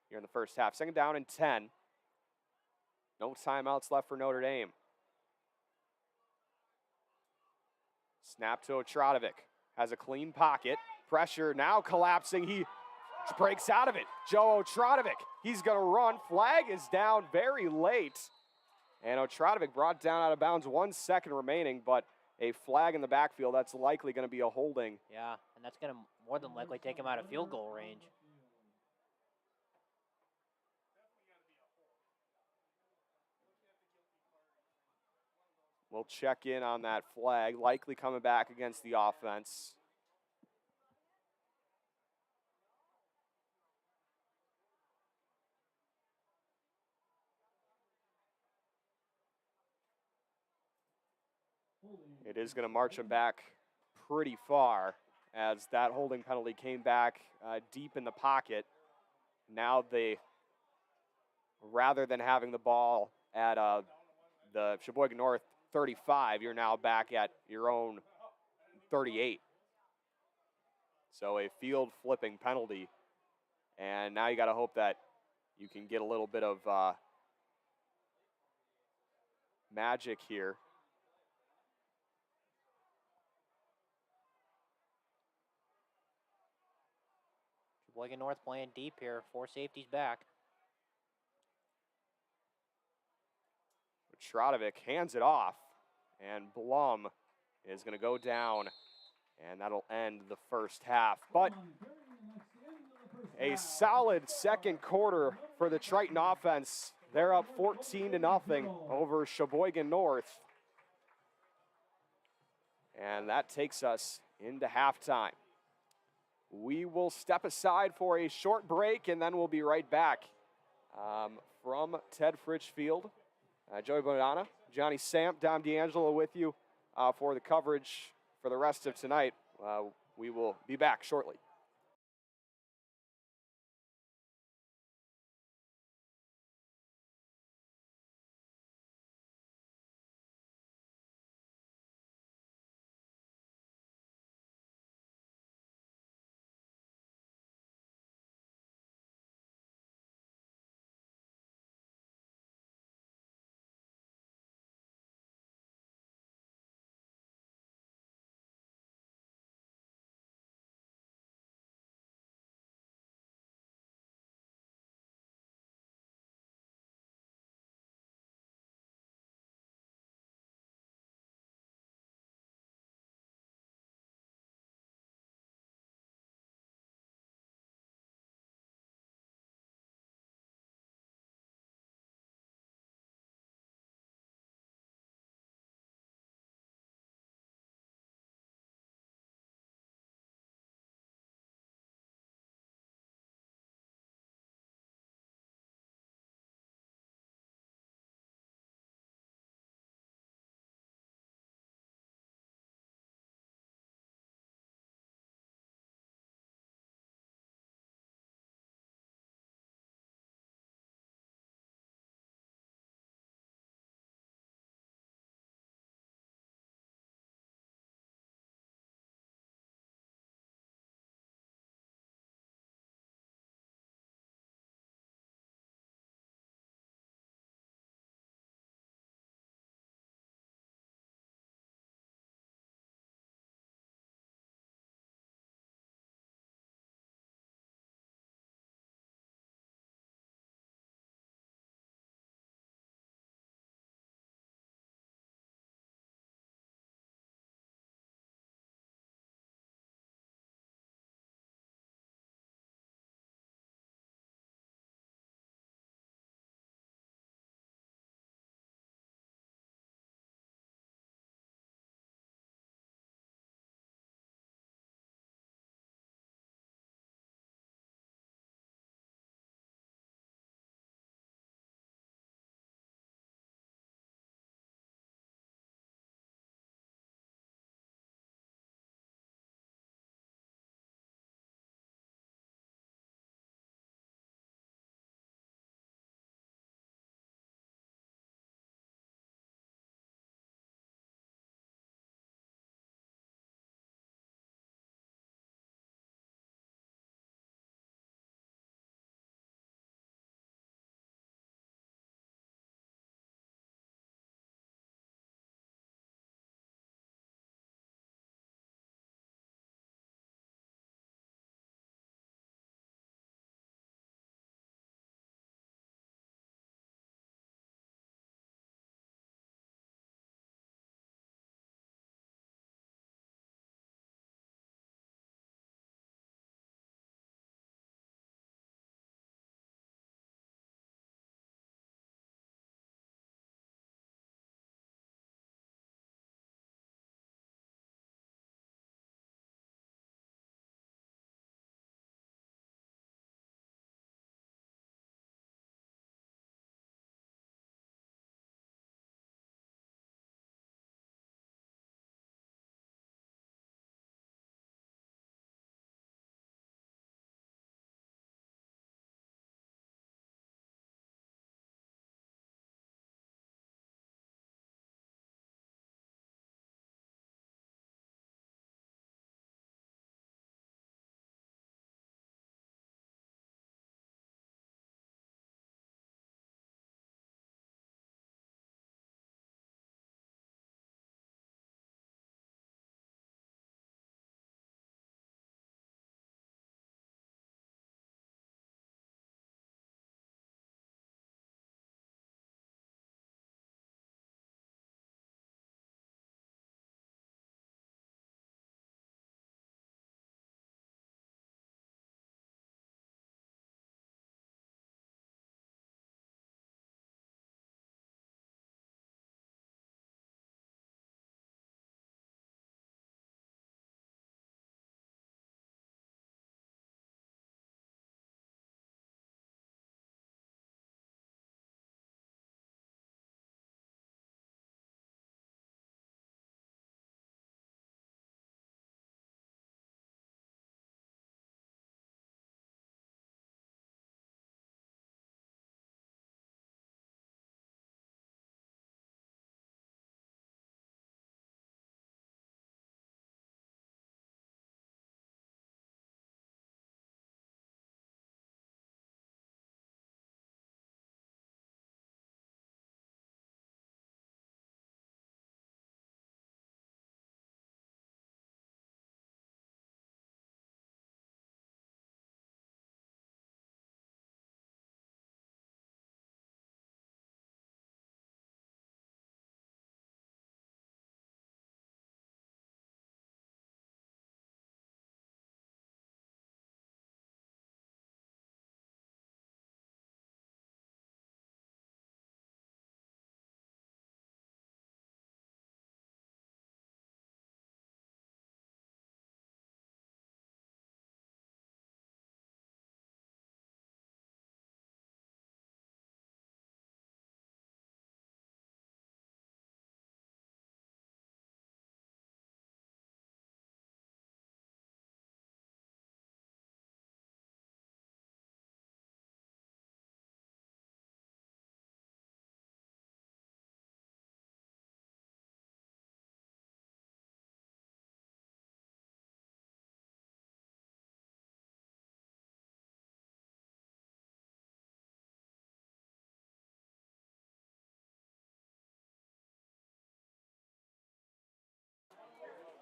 here in the first half. 2nd down and 10. No timeouts left for Notre Dame. Snap to Otradovic. Has a clean pocket. Pressure now collapsing. He breaks out of it. Joe Otradovic. He's going to run. Flag is down very late. And Otradovic brought down out of bounds. 1 second remaining, but a flag in the backfield. That's likely going to be a holding. Yeah, and that's going to more than likely take him out of field goal range. We'll check in on that flag. Likely coming back against the offense. It is going to march him back pretty far, as that holding penalty came back deep in the pocket. Now they, rather than having the ball at the Sheboygan North 35, you're now back at your own 38. So a field flipping penalty. And now you got to hope that you can get a little bit of magic here. Sheboygan North playing deep here. 4 safeties back. Otradovic hands it off, and Blum is going to go down, and that'll end the first half. But a solid second quarter for the Triton offense. They're up 14-0 over Sheboygan North. And that takes us into halftime. We will step aside for a short break, and then we'll be right back from Ted Fritsch Field. Joey Bonana, Johnny Samp, Dom D'Angelo with you for the coverage for the rest of tonight. We will be back shortly.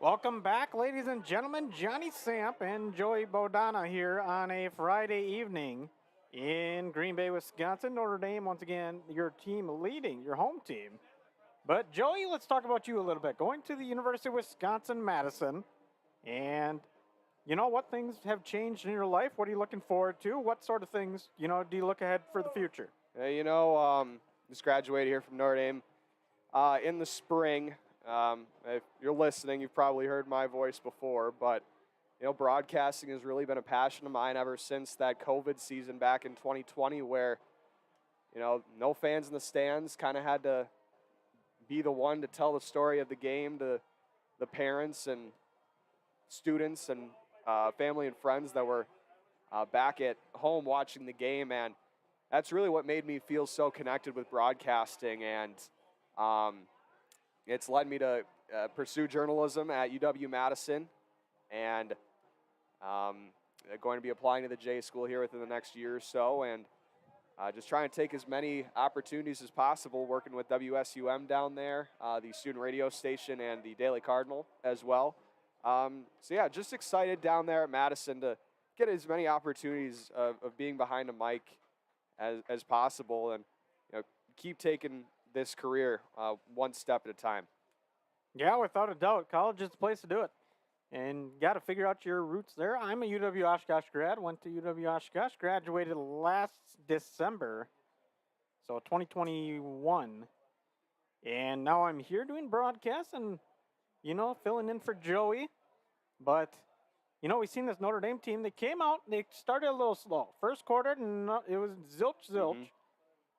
Welcome back, ladies and gentlemen. Johnny Samp and Joey Bodana here on a Friday evening in Green Bay, Wisconsin. Notre Dame, once again, your team leading, your home team. But Joey, let's talk about you a little bit. Going to the University of Wisconsin-Madison, and you know what things have changed in your life? What are you looking forward to? What sort of things, do you look ahead for the future? Just graduated here from Notre Dame in the spring. If you're listening, you've probably heard my voice before, but broadcasting has really been a passion of mine ever since that COVID season back in 2020, where no fans in the stands, kind of had to be the one to tell the story of the game to the parents and students and family and friends that were back at home watching the game, and that's really what made me feel so connected with broadcasting, and it's led me to pursue journalism at UW-Madison, and going to be applying to the J School here within the next year or so, and just trying to take as many opportunities as possible, working with WSUM down there, the student radio station, and the Daily Cardinal as well. Just excited down there at Madison to get as many opportunities of being behind a mic as possible, and keep taking this career one step at a time. Yeah, without a doubt. College is the place to do it. And got to figure out your roots there. I'm a UW-Oshkosh grad. Went to UW-Oshkosh. Graduated last December, so 2021. And now I'm here doing broadcasts and, filling in for Joey. But, we've seen this Notre Dame team. They came out, they started a little slow. First quarter, it was zilch. Mm-hmm.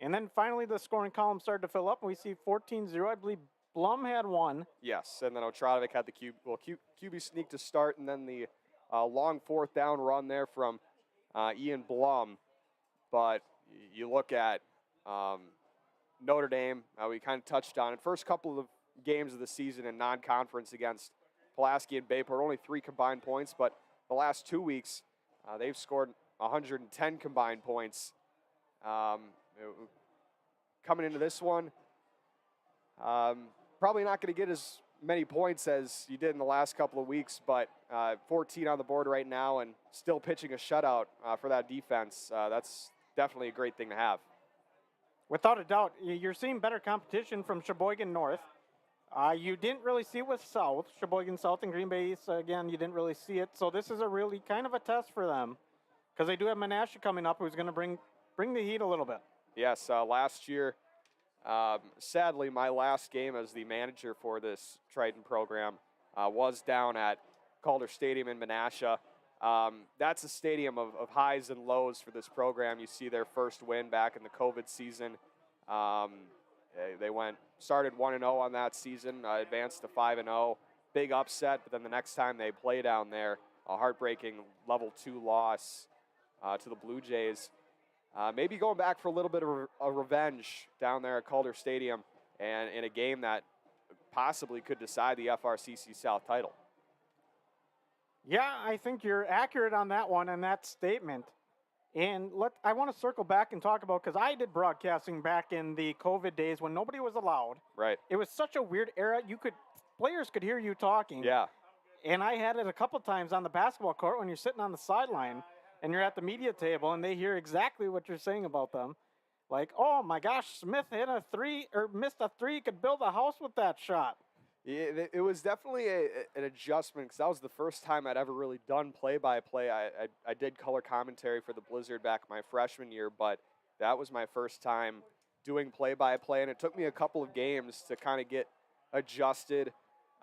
And then finally the scoring column started to fill up, and we see 14-0. I believe Blum had one. Yes, and then Otradovic had the QB sneak to start, and then the long fourth down run there from Ian Blum. But you look at Notre Dame, we kind of touched on it. First couple of games of the season in non-conference against Pulaski and Bayport, only 3 combined points, but the last 2 weeks they've scored 110 combined points. Coming into this one, probably not going to get as many points as you did in the last couple of weeks, but 14 on the board right now and still pitching a shutout for that defense. That's definitely a great thing to have. Without a doubt, you're seeing better competition from Sheboygan North. You didn't really see it with South, Sheboygan South and Green Bay East. Again, you didn't really see it. So this is a really kind of a test for them, because they do have Menasha coming up, who's going to bring the heat a little bit. Yes, last year, sadly, my last game as the manager for this Triton program was down at Calder Stadium in Menasha. That's a stadium of highs and lows for this program. You see their first win back in the COVID season. They started 1-0 on that season, advanced to 5-0. Big upset, but then the next time they play down there, a heartbreaking level 2 loss to the Blue Jays. Maybe going back for a little bit of a revenge down there at Calder Stadium and in a game that possibly could decide the FRCC South title. Yeah, I think you're accurate on that one and that statement. And I want to circle back and talk about, because I did broadcasting back in the COVID days when nobody was allowed. Right. It was such a weird era. Players could hear you talking. Yeah. And I had it a couple times on the basketball court when you're sitting on the sideline and you're at the media table and they hear exactly what you're saying about them. Like, oh my gosh, Smith hit a 3 or missed a 3, could build a house with that shot. Yeah, it was definitely an adjustment, because that was the first time I'd ever really done play-by-play. I did color commentary for the Blizzard back my freshman year, but that was my first time doing play-by-play, and it took me a couple of games to kind of get adjusted.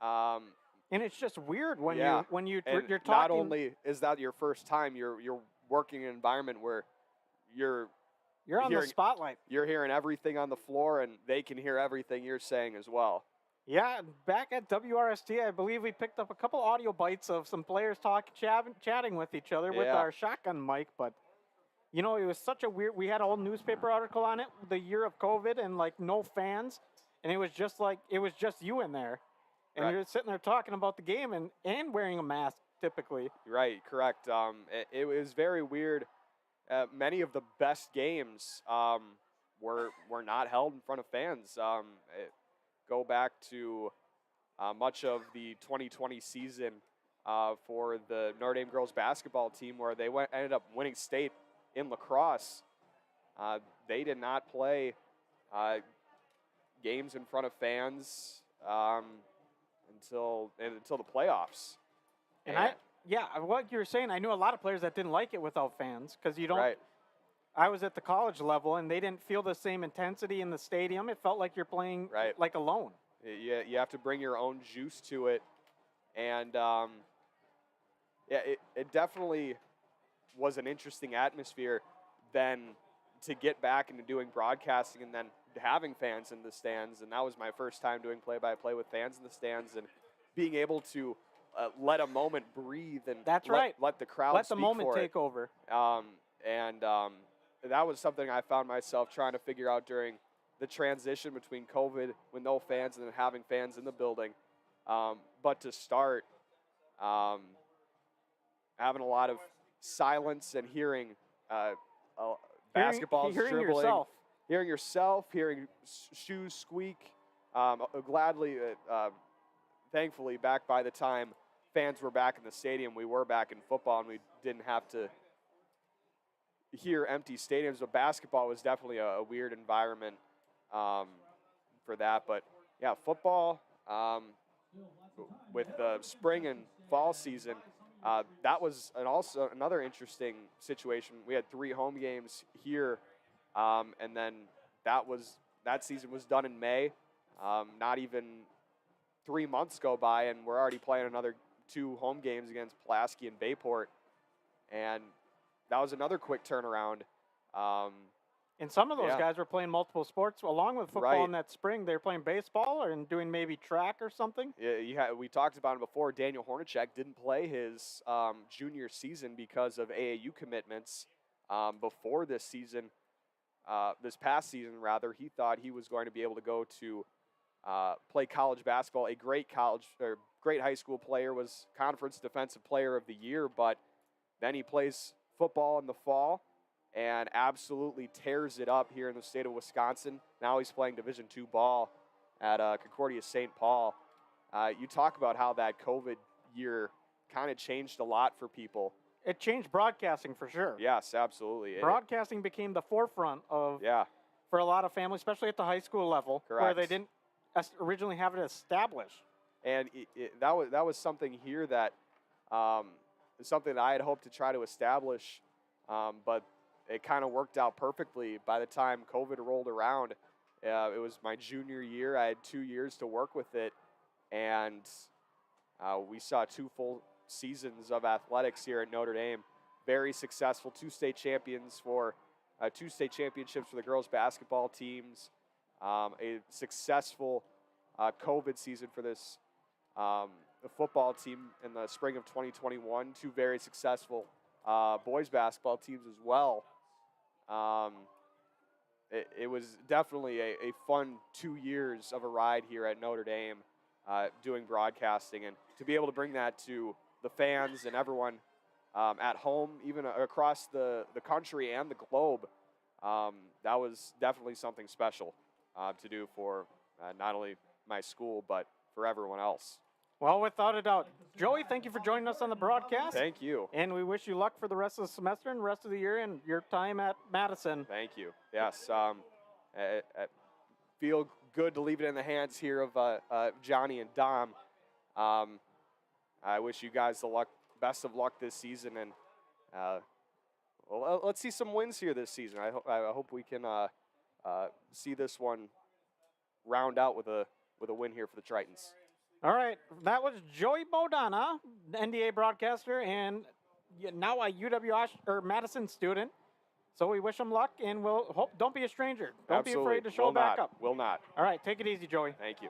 And it's just weird when you're talking. Not only is that your first time, you're working in an environment where you're on the spotlight. You're hearing everything on the floor, and they can hear everything you're saying as well. Yeah, back at WRST, I believe we picked up a couple audio bites of some players chatting with each other with our shotgun mic. But, it was such a weird. We had a whole newspaper article on it, the year of COVID, and no fans, and it was just you in there, and you're sitting there talking about the game and wearing a mask typically. Right, correct. It was very weird. Many of the best games were not held in front of fans. Go back to much of the 2020 season for the Notre Dame girls basketball team, where they ended up winning state in lacrosse. They did not play games in front of fans until the playoffs. And what you were saying, I knew a lot of players that didn't like it without fans because you don't. Right. I was at the college level, and they didn't feel the same intensity in the stadium. It felt like you're playing like alone. You have to bring your own juice to it. And, it definitely was an interesting atmosphere then to get back into doing broadcasting and then having fans in the stands. And that was my first time doing play-by-play with fans in the stands and being able to let a moment breathe and let the crowd let the speak moment for it. take over. That was something I found myself trying to figure out during the transition between COVID with no fans and then having fans in the building. But to start, having a lot of silence and hearing basketballs dribbling, hearing yourself, hearing shoes squeak. Thankfully, back by the time fans were back in the stadium, we were back in football and we didn't have to hear empty stadiums. But basketball was definitely a weird environment for that. But yeah, football with the spring and fall season, that was also another interesting situation. We had 3 home games here, and then that season was done in May. Not even 3 months go by, and we're already playing another 2 home games against Pulaski and Bayport, and that was another quick turnaround. And some of those guys were playing multiple sports along with football in that spring. They were playing baseball and doing maybe track or something. Yeah, we talked about it before. Daniel Hornacek didn't play his junior season because of AAU commitments before this season. This past season, rather, he thought he was going to be able to go to play college basketball. A great high school player, was Conference Defensive Player of the Year, but then he plays football in the fall and absolutely tears it up here in the state of Wisconsin. Now he's playing Division II ball at Concordia St. Paul. You talk about how that COVID year kind of changed a lot for people. It changed broadcasting for sure. Yes, absolutely. Broadcasting became the forefront of for a lot of families, especially at the high school level, where they didn't originally have it established. And that was something here that something that I had hoped to try to establish, but it kind of worked out perfectly by the time COVID rolled around. It was my junior year. I had 2 years to work with it, and we saw 2 full seasons of athletics here at Notre Dame. Very successful, 2 state championships for the girls basketball teams. A successful COVID season for this the football team in the spring of 2021. 2 very successful boys basketball teams as well. It was definitely a fun 2 years of a ride here at Notre Dame doing broadcasting, and to be able to bring that to the fans and everyone at home, even across the country and the globe, that was definitely something special to do for not only my school, but for everyone else. Well, without a doubt. Joey, thank you for joining us on the broadcast. Thank you. And we wish you luck for the rest of the semester and the rest of the year and your time at Madison. Thank you. Yes. I feel good to leave it in the hands here of Johnny and Dom. I wish you guys the best of luck this season, and well, let's see some wins here this season. I hope we can see this one round out with a win here for the Tritons. All right, that was Joey Bodana, NDA broadcaster, and now a Madison student. So we wish him luck, and we'll hope. Don't be a stranger. Don't be afraid to show back up. Will not. All right, take it easy, Joey. Thank you.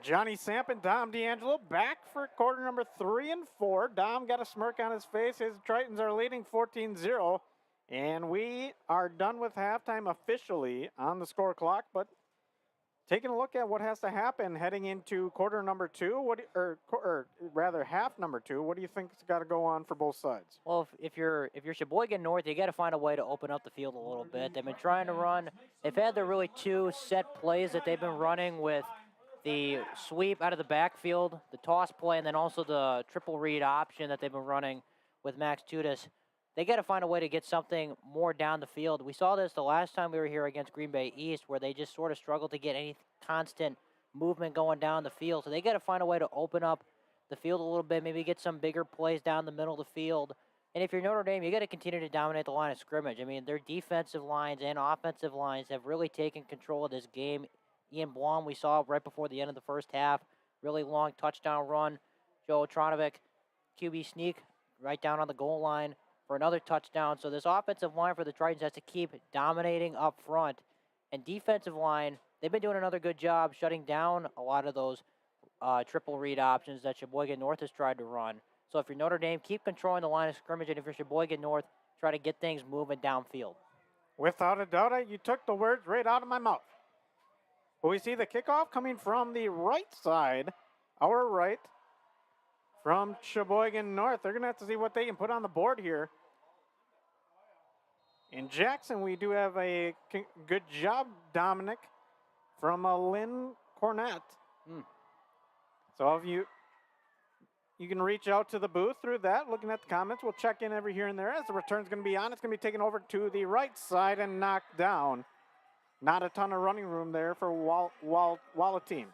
Johnny Samp and Dom D'Angelo back for quarter number 3 and 4. Dom got a smirk on his face. His Tritons are leading 14-0. And we are done with halftime officially on the score clock. But taking a look at what has to happen heading into quarter number 2, or rather half number 2, what do you think's got to go on for both sides? Well, if you're Sheboygan North, you got to find a way to open up the field a little bit. They've been trying to run. They've had their really 2 set plays that they've been running with the sweep out of the backfield, the toss play, and then also the triple read option that they've been running with Max Tudis. They got to find a way to get something more down the field. We saw this the last time we were here against Green Bay East, where they just sort of struggled to get any constant movement going down the field. So they got to find a way to open up the field a little bit, maybe get some bigger plays down the middle of the field. And if you're Notre Dame, you got to continue to dominate the line of scrimmage. I mean, their defensive lines and offensive lines have really taken control of this game. Ian Blum, we saw right before the end of the first half, really long touchdown run. Joe Otronovic, QB sneak right down on the goal line for another touchdown. So this offensive line for the Tritons has to keep dominating up front. And defensive line, they've been doing another good job shutting down a lot of those triple read options that Sheboygan North has tried to run. So if you're Notre Dame, keep controlling the line of scrimmage, and if you're Sheboygan North, try to get things moving downfield. Without a doubt, you took the words right out of my mouth. But we see the kickoff coming from the right side, our right, from Sheboygan North. They're going to have to see what they can put on the board here. In Jackson, we do have a good job, Dominic, from Lynn Cornett. So if you can reach out to the booth through that, looking at the comments. We'll check in every here and there as the return's going to be on. It's going to be taken over to the right side and knocked down. Not a ton of running room there for Walla team.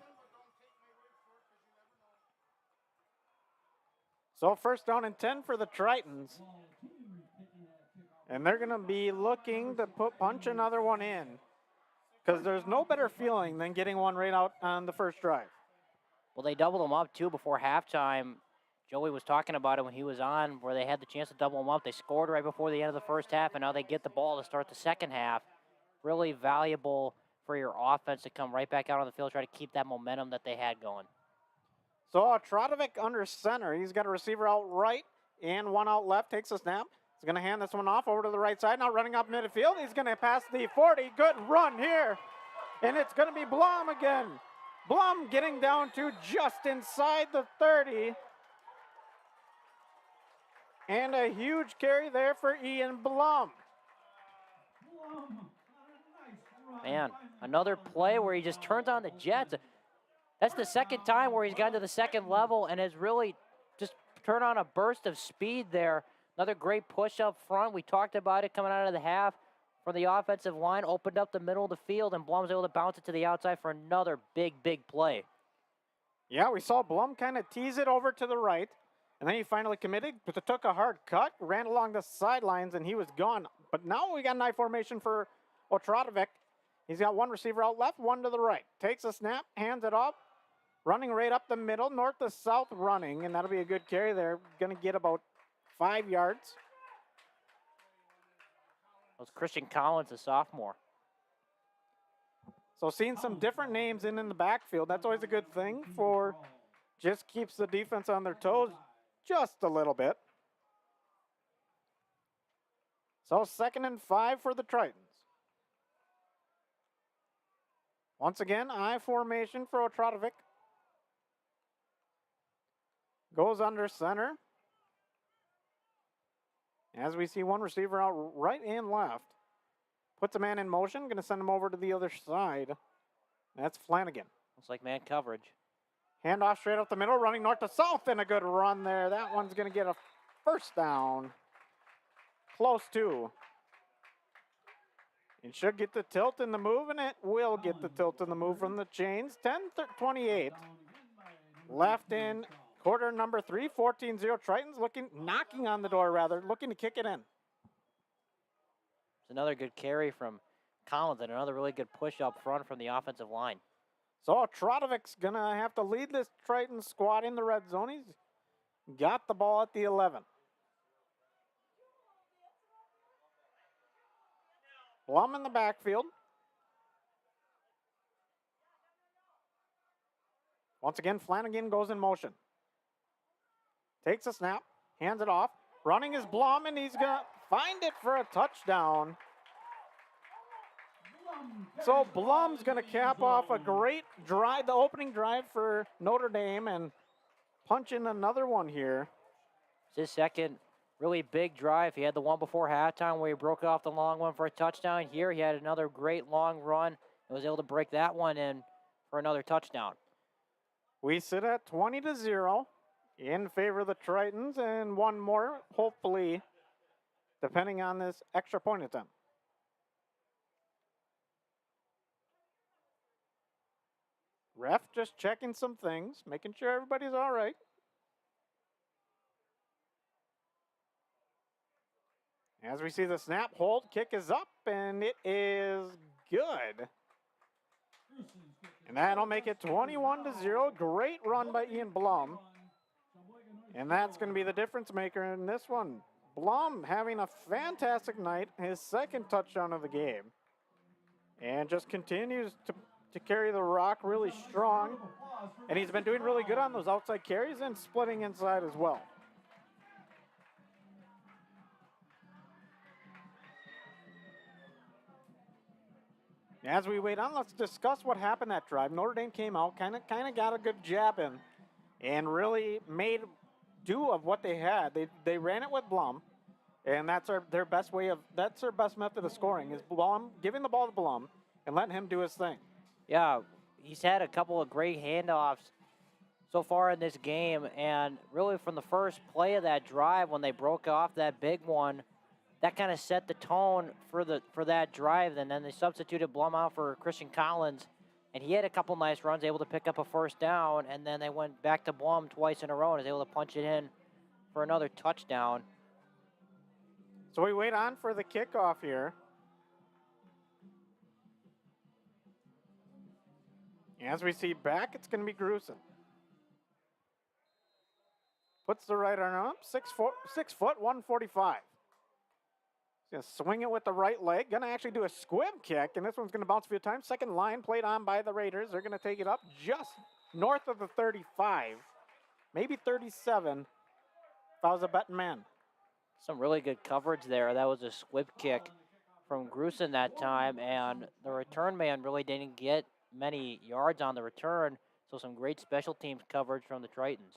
So first down and 10 for the Tritons. And they're going to be looking to punch another one in, because there's no better feeling than getting one right out on the first drive. Well, they doubled them up, too, before halftime. Joey was talking about it when he was on, where they had the chance to double them up. They scored right before the end of the first half, and now they get the ball to start the second half. Really valuable for your offense to come right back out on the field, try to keep that momentum that they had going. So Trotovic under center. He's got a receiver out right and one out left. Takes a snap. He's going to hand this one off over to the right side. Now running up midfield. He's going to pass the 40. Good run here. And it's going to be Blum again. Blum getting down to just inside the 30. And a huge carry there for Ian Blum. Man, another play where he just turns on the jets. That's the second time where he's gotten to the second level and has really just turned on a burst of speed there. Another great push up front. We talked about it coming out of the half from the offensive line. Opened up the middle of the field, and Blum's able to bounce it to the outside for another big play. Yeah, we saw Blum kind of tease it over to the right, and then he finally committed, but it took a hard cut, ran along the sidelines, and he was gone. But now we got an I formation for Otrotovic. He's got one receiver out left, one to the right. Takes a snap, hands it off, running right up the middle, north to south running, and that'll be a good carry there. Going to get about 5 yards. That was Christian Collins, a sophomore. So seeing some different names in the backfield, that's always a good thing for, just keeps the defense on their toes just a little bit. So 2nd and 5 for the Tritons. Once again, I formation for Otrotovic. Goes under center. As we see one receiver out right and left. Puts a man in motion. Going to send him over to the other side. That's Flanagan. Looks like man coverage. Handoff straight up the middle, running north to south, and a good run there. That one's going to get a first down. Close to. It should get the tilt in the move, and it will get the tilt in the move from the chains. 10-28. Left in quarter number 3, 14-0. Tritons knocking on the door rather, looking to kick it in. It's another good carry from Collins and another really good push up front from the offensive line. So Trotovic's going to have to lead this Triton squad in the red zone. He's got the ball at the 11. Blum in the backfield. Once again, Flanagan goes in motion. Takes a snap, hands it off. Running is Blum, and he's going to find it for a touchdown. So Blum's going to cap off a great drive, the opening drive for Notre Dame, and punch in another one here. It's his second really big drive. He had the one before halftime where he broke off the long one for a touchdown. Here he had another great long run and was able to break that one in for another touchdown. We sit at 20-0 in favor of the Tritons, and one more, hopefully, depending on this extra point attempt. Ref just checking some things, making sure everybody's all right. As we see the snap, hold, kick is up, and it is good. And that'll make it 21-0. Great run by Ian Blum. And that's going to be the difference maker in this one. Blum having a fantastic night, his second touchdown of the game. And just continues to carry the rock really strong. And he's been doing really good on those outside carries and splitting inside as well. As we wait on, let's discuss what happened that drive. Notre Dame came out, kind of got a good jab in, and really made do of what they had. They ran it with Blum, and that's their best method of scoring is Blum giving the ball to Blum and letting him do his thing. Yeah, he's had a couple of great handoffs so far in this game, and really from the first play of that drive when they broke off that big one, that kind of set the tone for that drive. And then they substituted Blum out for Christian Collins, and he had a couple nice runs, able to pick up a first down, and then they went back to Blum twice in a row and was able to punch it in for another touchdown. So we wait on for the kickoff here. As we see back, it's going to be Grusin. Puts the right arm up, 6 foot, 145. He's going to swing it with the right leg. Going to actually do a squib kick, and this one's going to bounce a few times. Second line played on by the Raiders. They're going to take it up just north of the 35, maybe 37, if I was a betting man. Some really good coverage there. That was a squib kick from Grusin that time, and the return man really didn't get many yards on the return, so some great special teams coverage from the Tritons.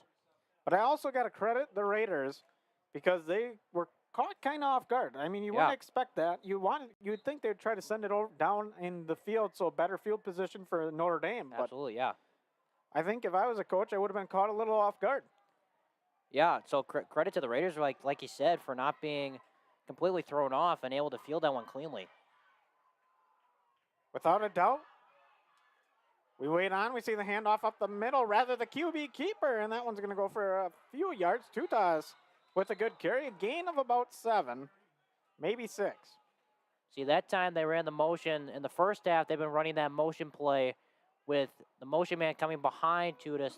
But I also got to credit the Raiders because they were caught kind of off guard. I mean, you wouldn't expect that. You'd think they'd try to send it down in the field, so better field position for Notre Dame. Absolutely, yeah. I think if I was a coach, I would have been caught a little off guard. Yeah, so credit to the Raiders, like you said, for not being completely thrown off and able to field that one cleanly. Without a doubt. We wait on. We see the handoff up the middle, rather the QB keeper, and that one's going to go for a few yards. Tutas with a good carry, a gain of about 7, maybe 6. See, that time they ran the motion. In the first half, they've been running that motion play with the motion man coming behind Tutas.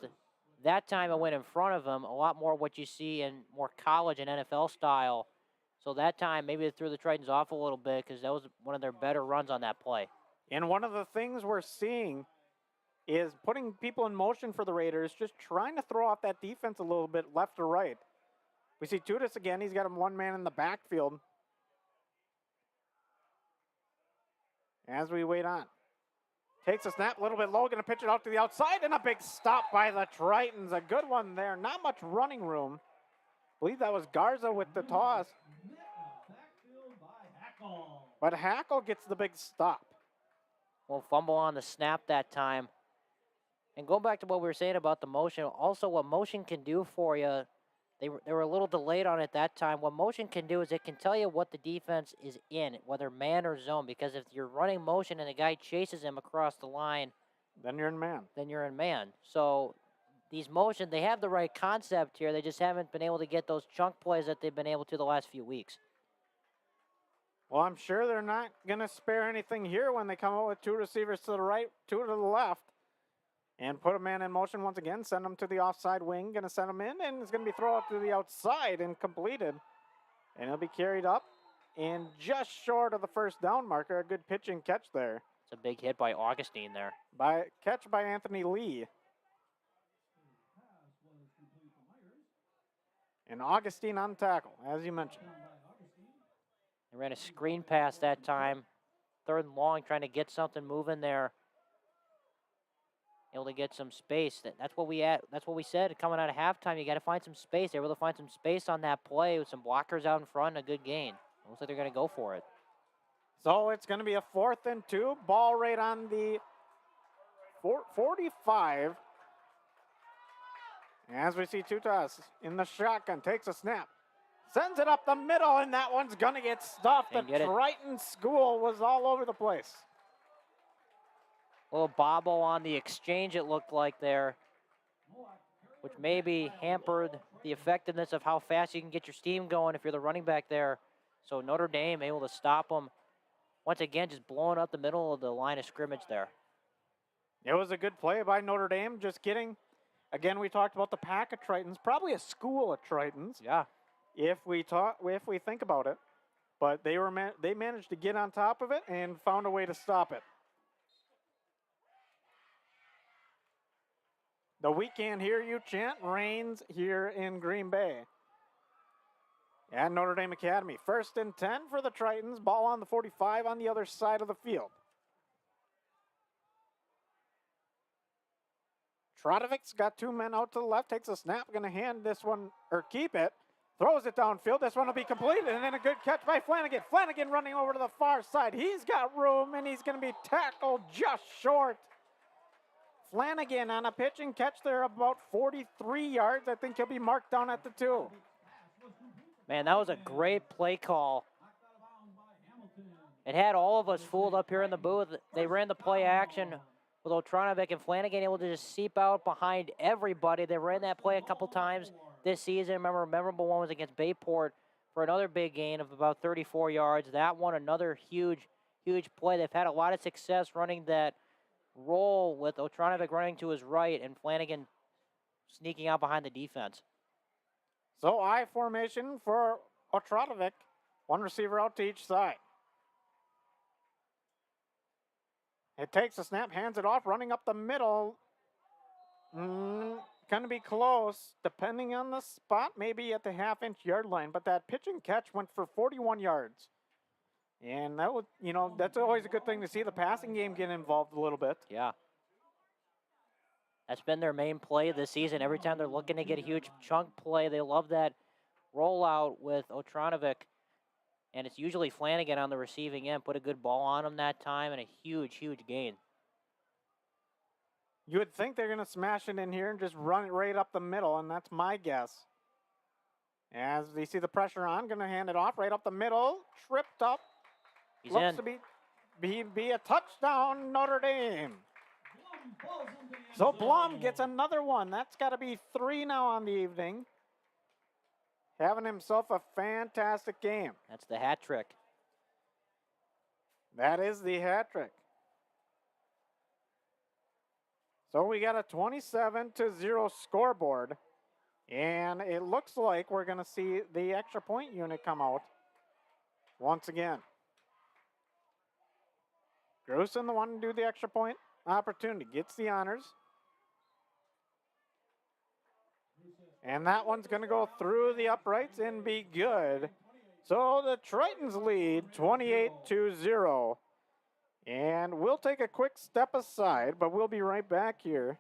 That time it went in front of him, a lot more what you see in more college and NFL style. So that time maybe they threw the Tritons off a little bit because that was one of their better runs on that play. And one of the things we're seeing is putting people in motion for the Raiders, just trying to throw off that defense a little bit left or right. We see Tutas again. He's got him one man in the backfield. As we wait on. Takes a snap a little bit low, going to pitch it out to the outside, and a big stop by the Tritons. A good one there. Not much running room. I believe that was Garza with the toss. But Hackle gets the big stop. Well, fumble on the snap that time. And going back to what we were saying about the motion, also what motion can do for you, they were a little delayed on it that time. What motion can do is it can tell you what the defense is in, whether man or zone, because if you're running motion and the guy chases him across the line, then you're in man. Then you're in man. So these motion, they have the right concept here. They just haven't been able to get those chunk plays that they've been able to the last few weeks. Well, I'm sure they're not going to spare anything here when they come out with 2 receivers to the right, 2 to the left. And put a man in motion once again, send him to the offside wing, going to send him in, and it's going to be thrown up to the outside and completed. And he'll be carried up and just short of the first down marker. A good pitch and catch there. It's a big hit by Augustine there. Catch by Anthony Lee. And Augustine on tackle, as you mentioned. They ran a screen pass that time. 3rd and long, trying to get something moving there. Able to get some space. That's what we said coming out of halftime. You got to find some space. They were able to find some space on that play with some blockers out in front and a good gain. Looks like they're going to go for it. So it's going to be a 4th and 2. Ball right on the 45. As we see Tutas in the shotgun, takes a snap. Sends it up the middle, and that one's going to get stuffed. The Triton School was all over the place. A little bobble on the exchange, it looked like there, which maybe hampered the effectiveness of how fast you can get your steam going if you're the running back there. So Notre Dame able to stop them. Once again, just blowing up the middle of the line of scrimmage there. It was a good play by Notre Dame, just getting, again, we talked about the pack of Tritons, probably a school of Tritons. Yeah. If we think about it, but they managed to get on top of it and found a way to stop it. The "We Can't Hear You" chant reigns here in Green Bay at Notre Dame Academy. 1st and 10 for the Tritons. Ball on the 45 on the other side of the field. Trotovic's got 2 men out to the left, takes a snap, going to hand this one, or keep it. Throws it downfield. This one will be completed, and then a good catch by Flanagan. Flanagan running over to the far side. He's got room, and he's going to be tackled just short. Flanagan on a pitch and catch there about 43 yards. I think he'll be marked down at the 2. Man, that was a great play call. It had all of us fooled up here in the booth. They ran the play action with Otronovic and Flanagan able to just seep out behind everybody. They ran that play a couple times this season. Remember, a memorable one was against Bayport for another big gain of about 34 yards. That one, another huge play. They've had a lot of success running that roll with Otronovic running to his right and Flanagan sneaking out behind the defense. So I formation for Otronovic. 1 receiver out to each side. It takes a snap, hands it off, running up the middle. Going to be close, depending on the spot, maybe at the half-inch yard line. But that pitch and catch went for 41 yards. And that would, that's always a good thing to see the passing game get involved a little bit. Yeah. That's been their main play this season. Every time they're looking to get a huge chunk play, they love that rollout with Otronovic. And it's usually Flanagan on the receiving end. Put a good ball on him that time and a huge gain. You would think they're going to smash it in here and just run it right up the middle, and that's my guess. As they see the pressure on, going to hand it off right up the middle. Tripped up. He's Looks in. to be a touchdown, Notre Dame. So Blum gets another one. That's got to be 3 now on the evening. Having himself a fantastic game. That's the hat trick. That is the hat trick. So we got a 27-0 scoreboard. And it looks like we're going to see the extra point unit come out once again. Grusin, the one to do the extra point opportunity, gets the honors. And that one's going to go through the uprights and be good. So the Tritons lead 28-0. And we'll take a quick step aside, but we'll be right back here.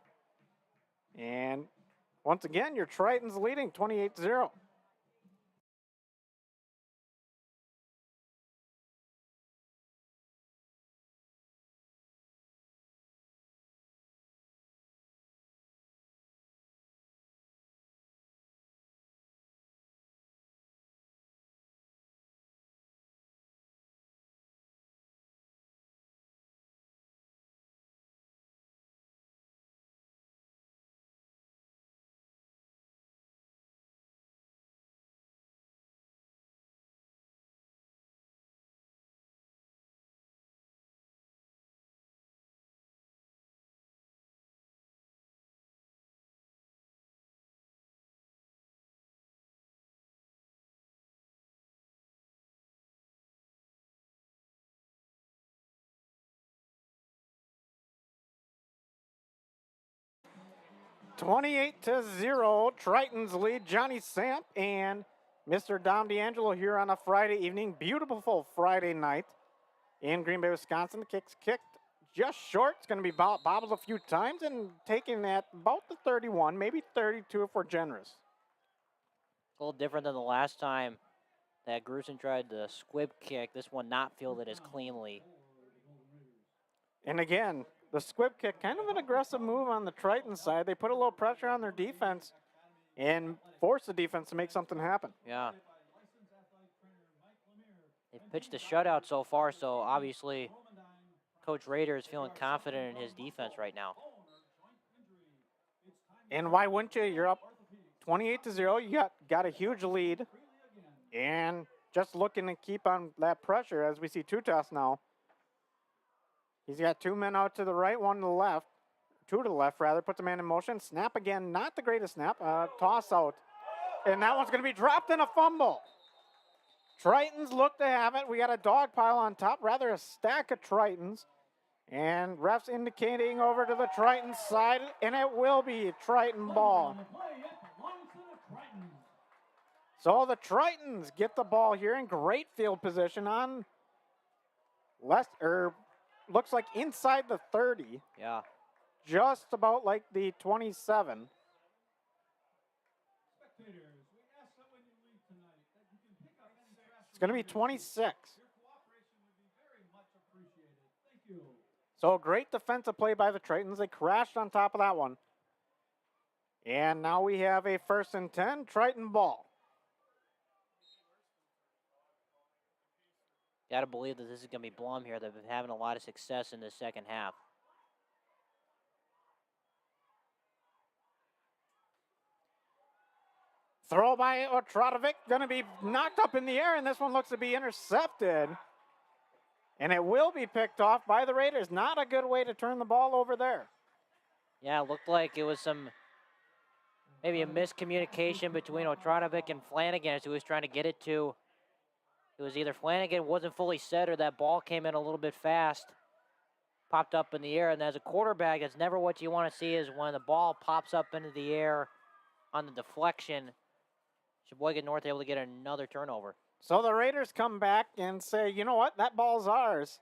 And once again, your Tritons leading 28-0. 28-0, Tritons lead. Johnny Samp and Mr. Dom D'Angelo here on a Friday evening. Beautiful Friday night in Green Bay, Wisconsin. The kick's kicked just short. It's going to be bobbled a few times and taken at about the 31, maybe 32 if we're generous. A little different than the last time that Grusin tried the squib kick. This one not fielded as cleanly. And again, the squib kick, kind of an aggressive move on the Triton side. They put a little pressure on their defense and force the defense to make something happen. Yeah. They've pitched a shutout so far, so obviously Coach Rader is feeling confident in his defense right now. And why wouldn't you? You're up 28-0. You got a huge lead. And just looking to keep on that pressure as we see Tutas now. He's got two men out to the right, one to the left. Two to the left, rather. Puts a man in motion. Snap again. Not the greatest snap. Toss out. And that one's going to be dropped in a fumble. Tritons look to have it. We got a dog pile on top, rather a stack of Tritons. And refs indicating over to the Triton side, and it will be a Triton ball. So the Tritons get the ball here in great field position on looks like inside the 30. Yeah. Just about like the 27. It's going to be 26. So great defensive play by the Tritons. They crashed on top of that one. And now we have a 1st and 10 Triton ball. Got to believe that this is going to be Blum here. They've been having a lot of success in the second half. Throw by Otradovic, going to be knocked up in the air, and this one looks to be intercepted. And it will be picked off by the Raiders. Not a good way to turn the ball over there. Yeah, it looked like it was maybe a miscommunication between Otradovic and Flanagan as he was trying to get it to. It was either Flanagan wasn't fully set or that ball came in a little bit fast, popped up in the air. And as a quarterback, that's never what you want to see is when the ball pops up into the air on the deflection. Sheboygan North able to get another turnover. So the Raiders come back and say, you know what, that ball's ours.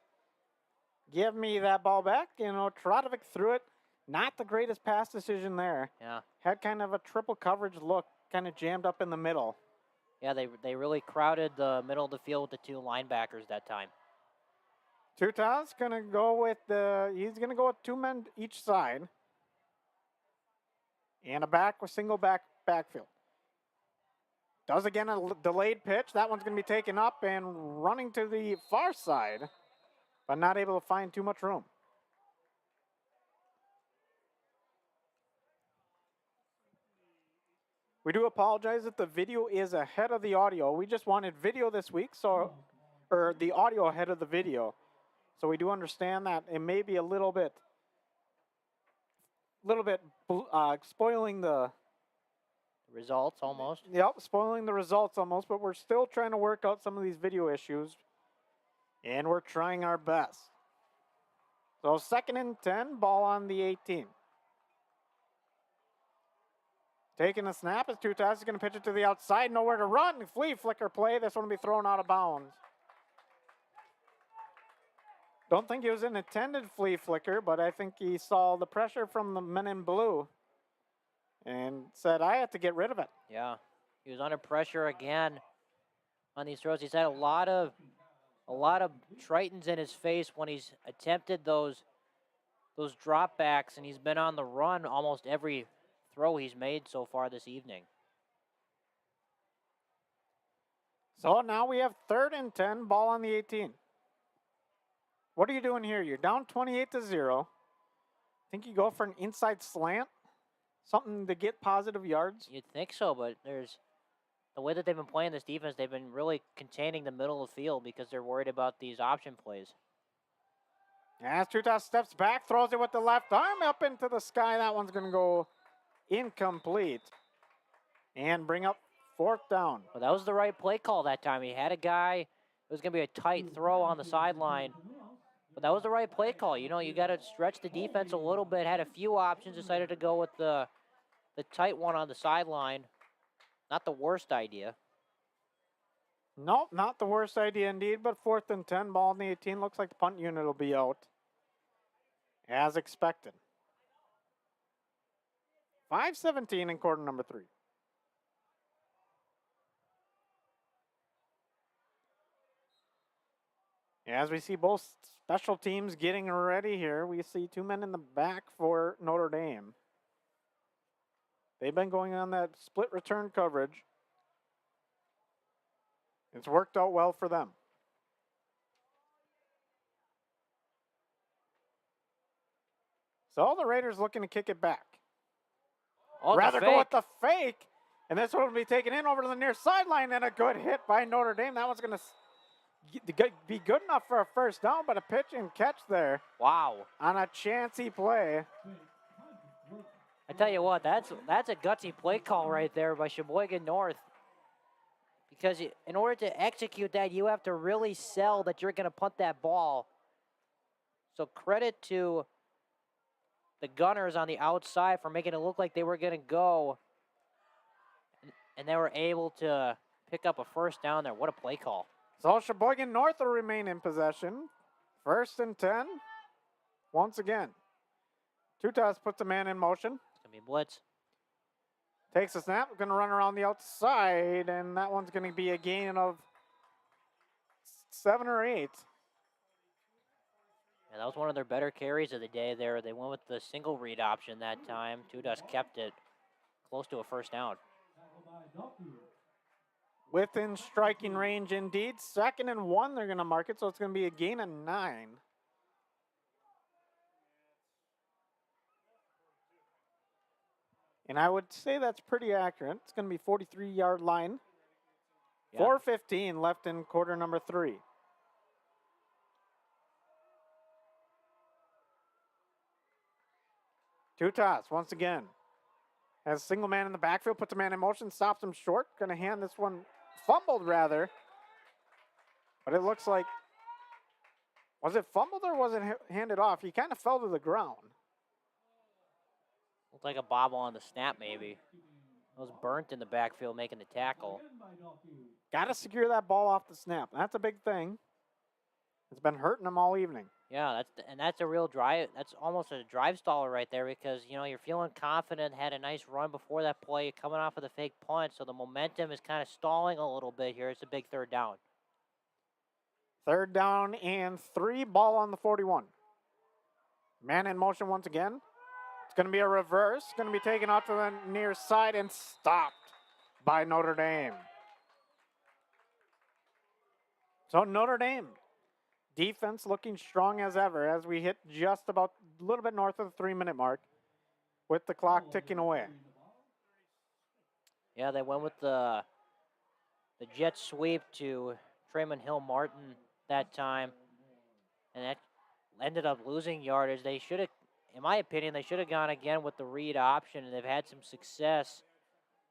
Give me that ball back. You know, Otradovic threw it. Not the greatest pass decision there. Yeah. Had kind of a triple coverage look, kind of jammed up in the middle. Yeah, they really crowded the middle of the field with the two linebackers that time. Tutas gonna go with he's gonna go with two men each side. And a back with single backfield. Does again a delayed pitch. That one's gonna be taken up and running to the far side, but not able to find too much room. We do apologize if the video is ahead of the audio. We just wanted video this week, or the audio ahead of the video. So we do understand that it may be a little bit spoiling the results almost. Yep, spoiling the results almost, but we're still trying to work out some of these video issues, and we're trying our best. So 2nd and 10, ball on the 18. Taking a snap as Tutas is going to pitch it to the outside. Nowhere to run. Flea flicker play. This one will be thrown out of bounds. Don't think it was an intended flea flicker, but I think he saw the pressure from the men in blue and said, I have to get rid of it. Yeah, he was under pressure again on these throws. He's had a lot of Tritons in his face when he's attempted those dropbacks, and he's been on the run almost every throw he's made so far this evening. So now we have 3rd and 10, ball on the 18. What are you doing here? You're down 28-0. Think you go for an inside slant? Something to get positive yards? You'd think so, but there's the way that they've been playing this defense, they've been really containing the middle of the field because they're worried about these option plays. As Tutas steps back, throws it with the left arm up into the sky. That one's going to go incomplete and bring up 4th down. Well, that was the right play call that time. He had a guy, it was going to be a tight throw on the sideline, but that was the right play call. You know, you got to stretch the defense a little bit, had a few options, decided to go with the the tight one on the sideline. Not the worst idea. Nope, not the worst idea indeed, but 4th and 10, ball in the 18. Looks like the punt unit will be out. As expected. 5:17 in quarter number 3. As we see both special teams getting ready here, we see 2 men in the back for Notre Dame. They've been going on that split return coverage. It's worked out well for them. So the Raiders looking to kick it back. Oh, Rather the go fake. with the fake. And this one will be taken in over to the near sideline, and a good hit by Notre Dame. That one's going to be good enough for a first down, but a pitch and catch there Wow. on a chancy play. I tell you what, that's a gutsy play call right there by Sheboygan North. Because in order to execute that, you have to really sell that you're going to punt that ball. So credit to the Gunners on the outside for making it look like they were going to go. And they were able to pick up a first down there. What a play call. So Sheboygan North will remain in possession. 1st and 10. Once again. Tutas puts a man in motion. It's going to be a blitz. Takes a snap. Going to run around the outside. And that one's going to be a gain of 7 or 8. Yeah, that was one of their better carries of the day there. They went with the single read option that time. Tutas kept it close to a first down. Within striking range indeed. 2nd and 1 they're going to mark it. So it's going to be a gain of 9. And I would say that's pretty accurate. It's going to be 43-yard line. Yeah. 4:15 left in quarter number 3. Tutas once again. Has a single man in the backfield, puts a man in motion, stops him short. Going to hand this one, fumbled rather. But it looks like, was it fumbled or was it handed off? He kind of fell to the ground. Looked like a bobble on the snap, maybe. It was burnt in the backfield making the tackle. Got to secure that ball off the snap. That's a big thing. It's been hurting him all evening. Yeah, that's a real drive. That's almost a drive staller right there because, you know, you're feeling confident, had a nice run before that play, coming off of the fake punt, so the momentum is kind of stalling a little bit here. It's a big third down. 3rd down and 3, ball on the 41. Man in motion once again. It's going to be a reverse. Going to be taken out to the near side and stopped by Notre Dame. So Notre Dame, defense looking strong as ever as we hit just about a little bit north of the 3-minute mark with the clock ticking away. Yeah, they went with the jet sweep to Trayman Hill Martin that time, and that ended up losing yardage. They should have, in my opinion, they should have gone again with the read option, and they've had some success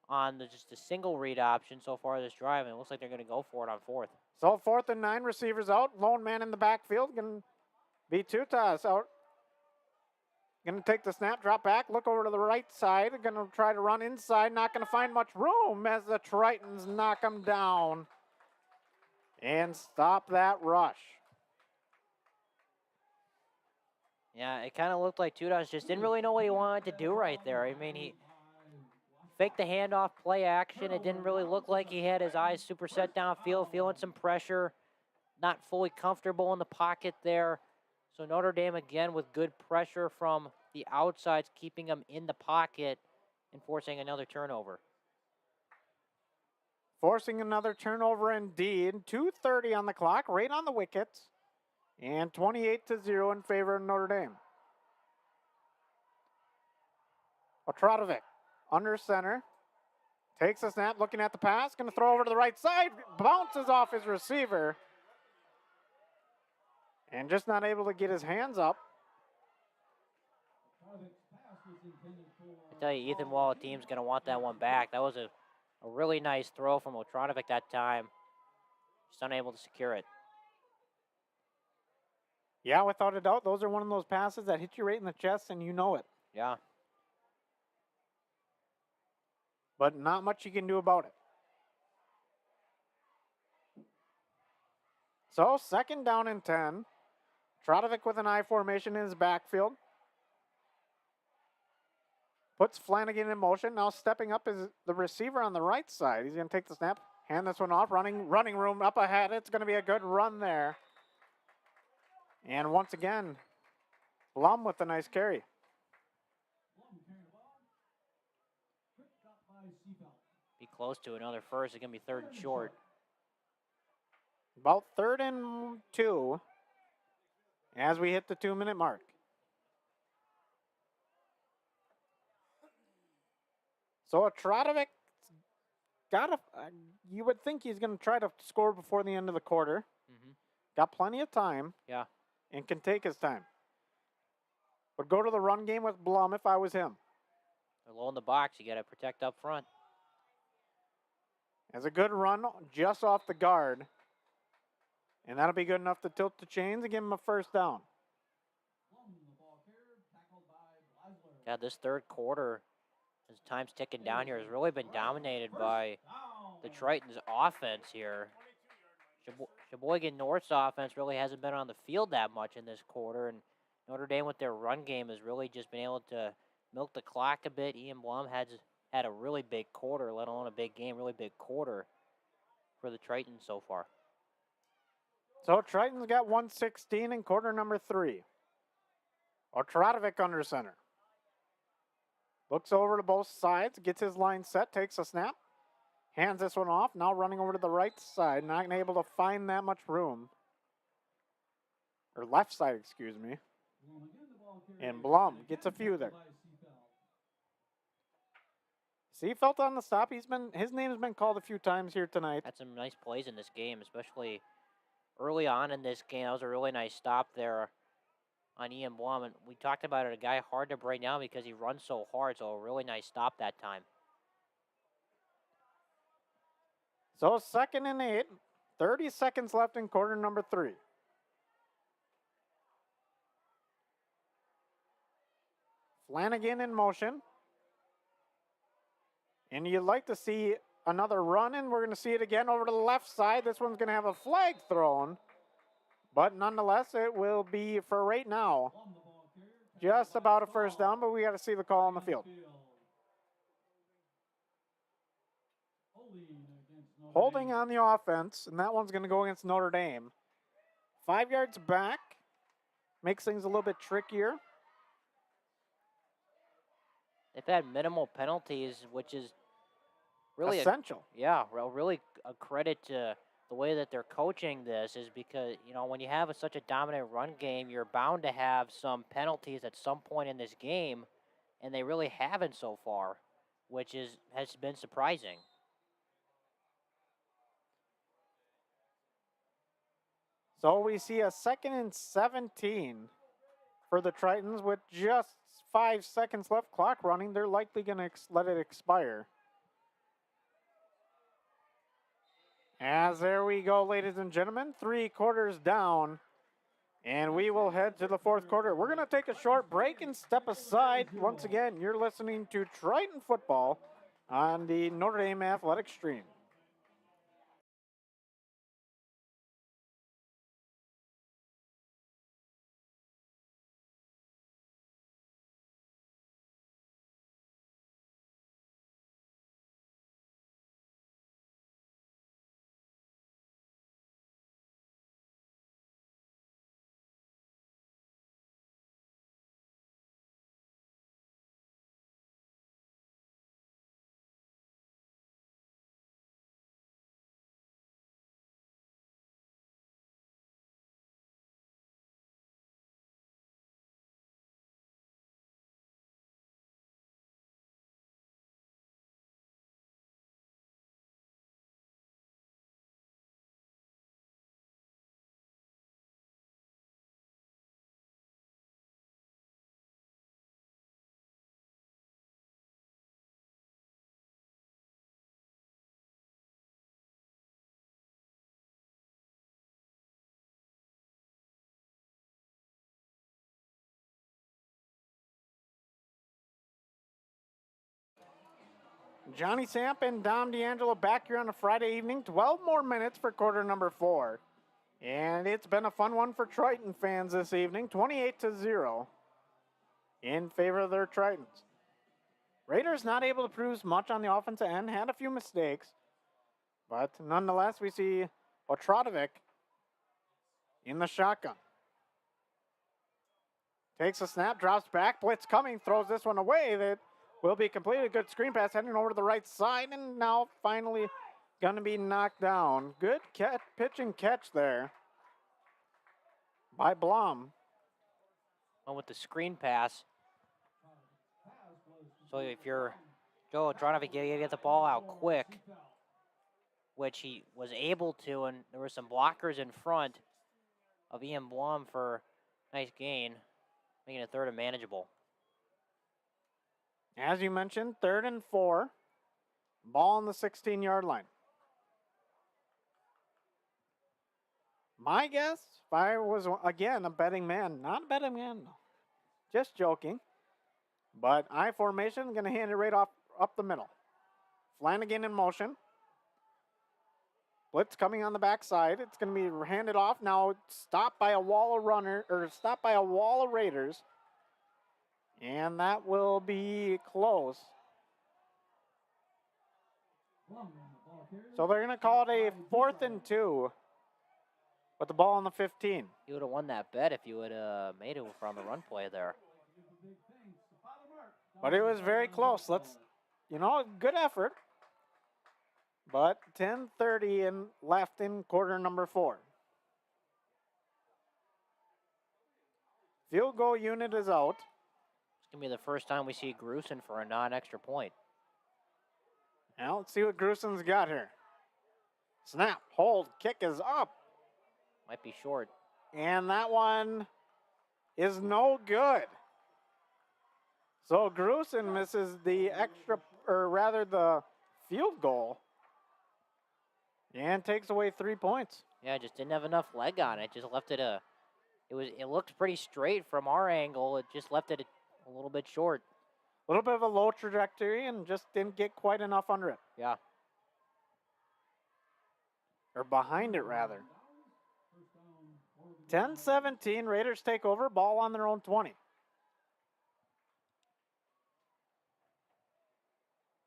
on just the single read option so far this drive, and it looks like they're going to go for it on 4th. So 4th and 9, receivers out. Lone man in the backfield. Going to be Tutas out. Going to take the snap, drop back, look over to the right side. Going to try to run inside. Not going to find much room as the Tritons knock him down and stop that rush. Yeah, it kind of looked like Tutas just didn't really know what he wanted to do right there. I mean, he faked the handoff, play action. It didn't really look like he had his eyes super set downfield, feeling some pressure, not fully comfortable in the pocket there. So Notre Dame, again, with good pressure from the outsides, keeping him in the pocket and forcing another turnover. Forcing another turnover indeed. 2:30 on the clock, right on the wickets. And 28-0 in favor of Notre Dame. Otradovic under center. Takes a snap, looking at the pass. Going to throw over to the right side. Bounces off his receiver. And just not able to get his hands up. I tell you, Ethan Wall, team's going to want that one back. That was a really nice throw from Otradovic that time. Just unable to secure it. Yeah, without a doubt, those are one of those passes that hit you right in the chest and you know it. Yeah. but not much you can do about it. So 2nd down and 10. Trotovic with an I formation in his backfield. Puts Flanagan in motion. Now stepping up is the receiver on the right side. He's going to take the snap, hand this one off. Running room up ahead. It's going to be a good run there. And once again, Blum with a nice carry. Blum carrying the ball. Quick stop by Seabelt. Be close to another first. It's going to be 3rd and short. About 3rd and 2 as we hit the 2-minute mark. So a Trotovic you would think he's going to try to score before the end of the quarter. Mm-hmm. Got plenty of time. Yeah. And can take his time. Would go to the run game with Blum if I was him. They're low in the box. You got to protect up front. As a good run just off the guard. And that'll be good enough to tilt the chains and give him a 1st down. Blum, the ball carrier, tackled by Bleisler. God, this 3rd quarter, as time's ticking down here, has really been dominated by the Tritons' offense here. Sheboygan North's offense really hasn't been on the field that much in this quarter, and Notre Dame with their run game has really just been able to milk the clock a bit. Ian Blum had a really big quarter, let alone a big game, really big quarter for the Tritons so far. So Tritons got 116 in quarter number 3. Trotovic under center. Looks over to both sides, gets his line set, takes a snap, hands this one off, now running over to the right side, not able to find that much room. Or left side, excuse me. Blum again, the ball carrier. And Blum gets a few there. Tackled by Seabelt. Seafelt on the stop. His name's been called a few times here tonight. Had some nice plays in this game, especially early on in this game. That was a really nice stop there on Ian Blum. And we talked about it, a guy hard to break down because he runs so hard, so a really nice stop that time. So 2nd and 8, 30 seconds left in quarter number 3. Flanagan in motion. And you'd like to see another run, and we're going to see it again over to the left side. This one's going to have a flag thrown. But nonetheless, it will be, for right now, Blum, the ball carrier. just about a 1st down, but we got to see the call on the field. Holding on the offense, and that one's going to go against Notre Dame. 5 yards back. Makes things a little bit trickier. They've had minimal penalties, which is really Essential. really a credit to the way that they're coaching this, is because, when you have such a dominant run game, you're bound to have some penalties at some point in this game, and they really haven't so far, which has been surprising. So we see a 2nd and 17 for the Tritons with just 5 seconds left, clock running. They're likely going to let it expire. As there we go, ladies and gentlemen, 3 quarters down, and we will head to the 4th quarter. We're going to take a short break and step aside. Once again, you're listening to Triton Football on the Notre Dame Athletic Stream. Johnny Samp and Dom D'Angelo back here on a Friday evening. 12 more minutes for quarter number 4. And it's been a fun one for Triton fans this evening. 28-0 in favor of their Tritons. Raiders not able to produce much on the offensive end. Had a few mistakes. But nonetheless, we see Otradovic in the shotgun. Takes a snap, drops back, blitz coming, throws this one away. That will be completed. Good screen pass heading over to the right side, and now finally going to be knocked down. Good pitch and catch there by Blum. Went with the screen pass. So if you're Joe trying to get the ball out quick, which he was able to, and there were some blockers in front of Ian Blum for a nice gain, making it third and manageable. As you mentioned, 3rd and 4. Ball on the 16-yard line. My guess, if I was, again, a betting man, not a betting man, just joking, but I formation, going to hand it right up the middle. Flanagan in motion. Blitz coming on the backside. It's going to be handed off. Now stopped by a wall of Raiders. And that will be close. So they're going to call it a 4th and 2 with the ball on the 15. You would have won that bet if you would have made it from the run play there. But it was very close. Good effort. But 10:30 left in quarter number 4. Field goal unit is out. It's going to be the first time we see Grusin for a non-extra point. Now let's see what Grusin's got here. Snap, hold, kick is up. Might be short. And that one is no good. So Grusin misses the the field goal. And takes away 3 points. Yeah, just didn't have enough leg on it. Just left it it looked pretty straight from our angle. It just left it a little bit short. A little bit of a low trajectory and just didn't get quite enough under it. Yeah. Or behind it, rather. 10-17, Raiders take over, ball on their own 20.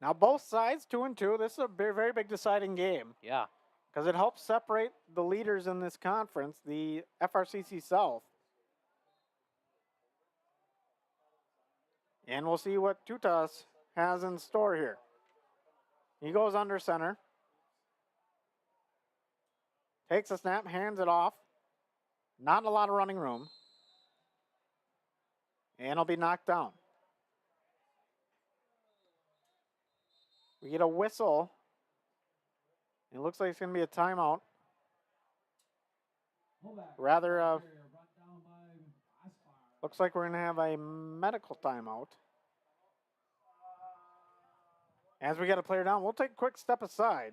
Now both sides, 2-2. This is a very, very big deciding game. Yeah. Because it helps separate the leaders in this conference, the FRCC South. And we'll see what Tutas has in store here. He goes under center. Takes a snap, hands it off. Not a lot of running room. And he'll be knocked down. We get a whistle. It looks like it's going to be a timeout. Looks like we're going to have a medical timeout. As we got a player down, we'll take a quick step aside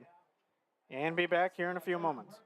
and be back here in a few moments.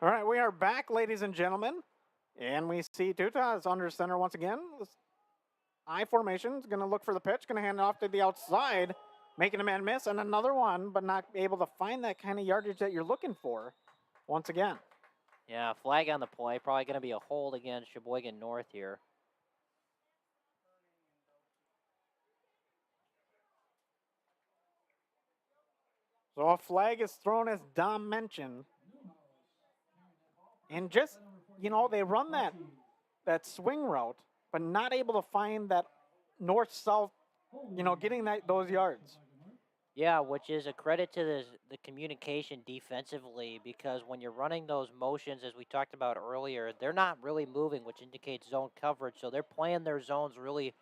All right, we are back, ladies and gentlemen. And we see Tuta is under center once again. This I formation is going to look for the pitch, going to hand it off to the outside, making a man miss, and another one, but not able to find that kind of yardage that you're looking for once again. Yeah, flag on the play. Probably going to be a hold against Sheboygan North here. So a flag is thrown, as Dom mentioned. And just, they run that swing route, but not able to find that north-south, getting those yards. Yeah, which is a credit to the communication defensively, because when you're running those motions, as we talked about earlier, they're not really moving, which indicates zone coverage. So they're playing their zones really,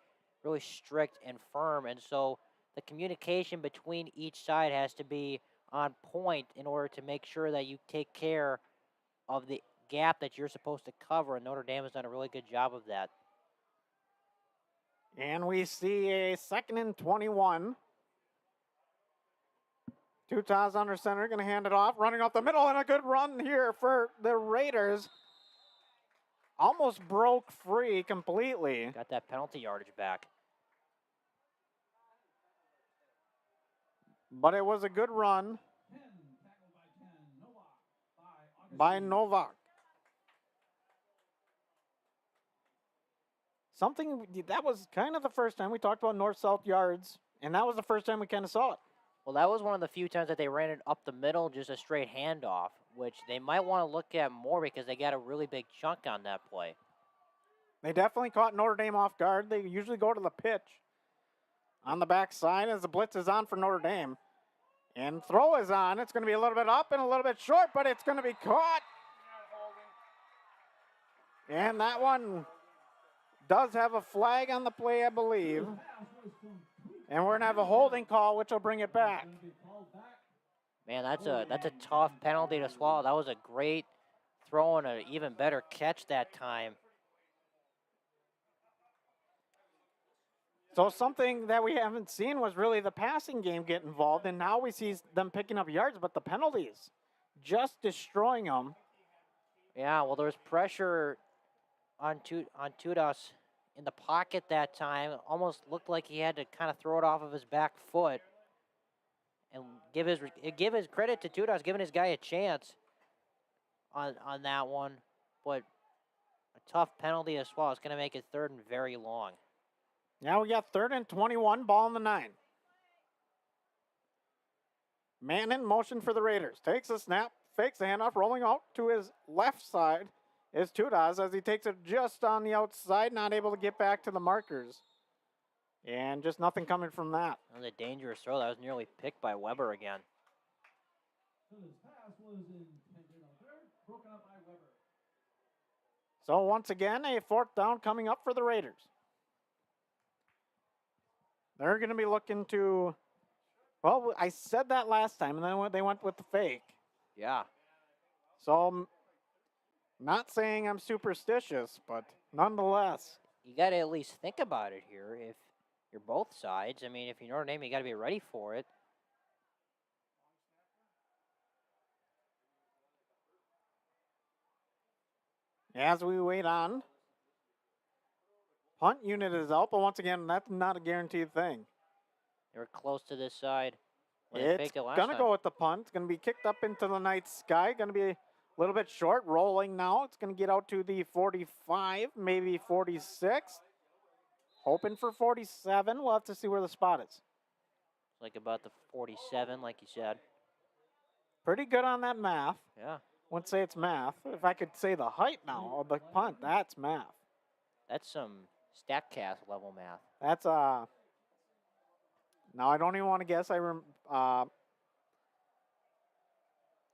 really strict and firm. And so the communication between each side has to be on point in order to make sure that you take care of the gap that you're supposed to cover. And Notre Dame has done a really good job of that. And we see a 2nd and 21. Tutas under center, going to hand it off, running up the middle, and a good run here for the Raiders. Almost broke free completely. Got that penalty yardage back. But it was a good run 10, tackled by 10, Novak by Novak. That was kind of the first time we talked about north-south yards, and that was the first time we kind of saw it. Well, that was one of the few times that they ran it up the middle, just a straight handoff, which they might want to look at more because they got a really big chunk on that play. They definitely caught Notre Dame off guard. They usually go to the pitch on the backside as the blitz is on for Notre Dame. And throw is on. It's going to be a little bit up and a little bit short, but it's going to be caught. And that one does have a flag on the play, I believe. And we're going to have a holding call, which will bring it back. Man, that's a tough penalty to swallow. That was a great throw and an even better catch that time. So something that we haven't seen was really the passing game get involved, and now we see them picking up yards, but the penalties just destroying them. Yeah, well, there was pressure on Tudas in the pocket that time. Almost looked like he had to kind of throw it off of his back foot. And give his credit to Tudas, giving his guy a chance on that one. But a tough penalty as well. It's going to make it 3rd and very long. Now we got 3rd and 21, ball in the 9. Man in motion for the Raiders. Takes a snap, fakes the handoff, rolling out to his left side is Tudas as he takes it just on the outside, not able to get back to the markers. And just nothing coming from that. That was a dangerous throw. That was nearly picked by Weber again. So this pass was intended on 3rd, broken up by Weber. So once again, a 4th down coming up for the Raiders. They're going to be looking to, well, I said that last time, and then they went with the fake. Yeah. So not saying I'm superstitious, but nonetheless. You got to at least think about it here. If you're both sides, I mean, if you're Notre Dame, you got to be ready for it. As we wait on, punt unit is out, but once again, that's not a guaranteed thing. They were close to this side when they It's faked it last going to time. go with the punt. It's going to be kicked up into the night sky. Going to be a little bit short, rolling now. It's going to get out to the 45, maybe 46. Hoping for 47. We'll have to see where the spot is. Like about the 47, like you said. Pretty good on that math. Yeah. Wouldn't say it's math. If I could say the height now of the punt, that's math. That's some StatCast level math. That's now I don't even want to guess.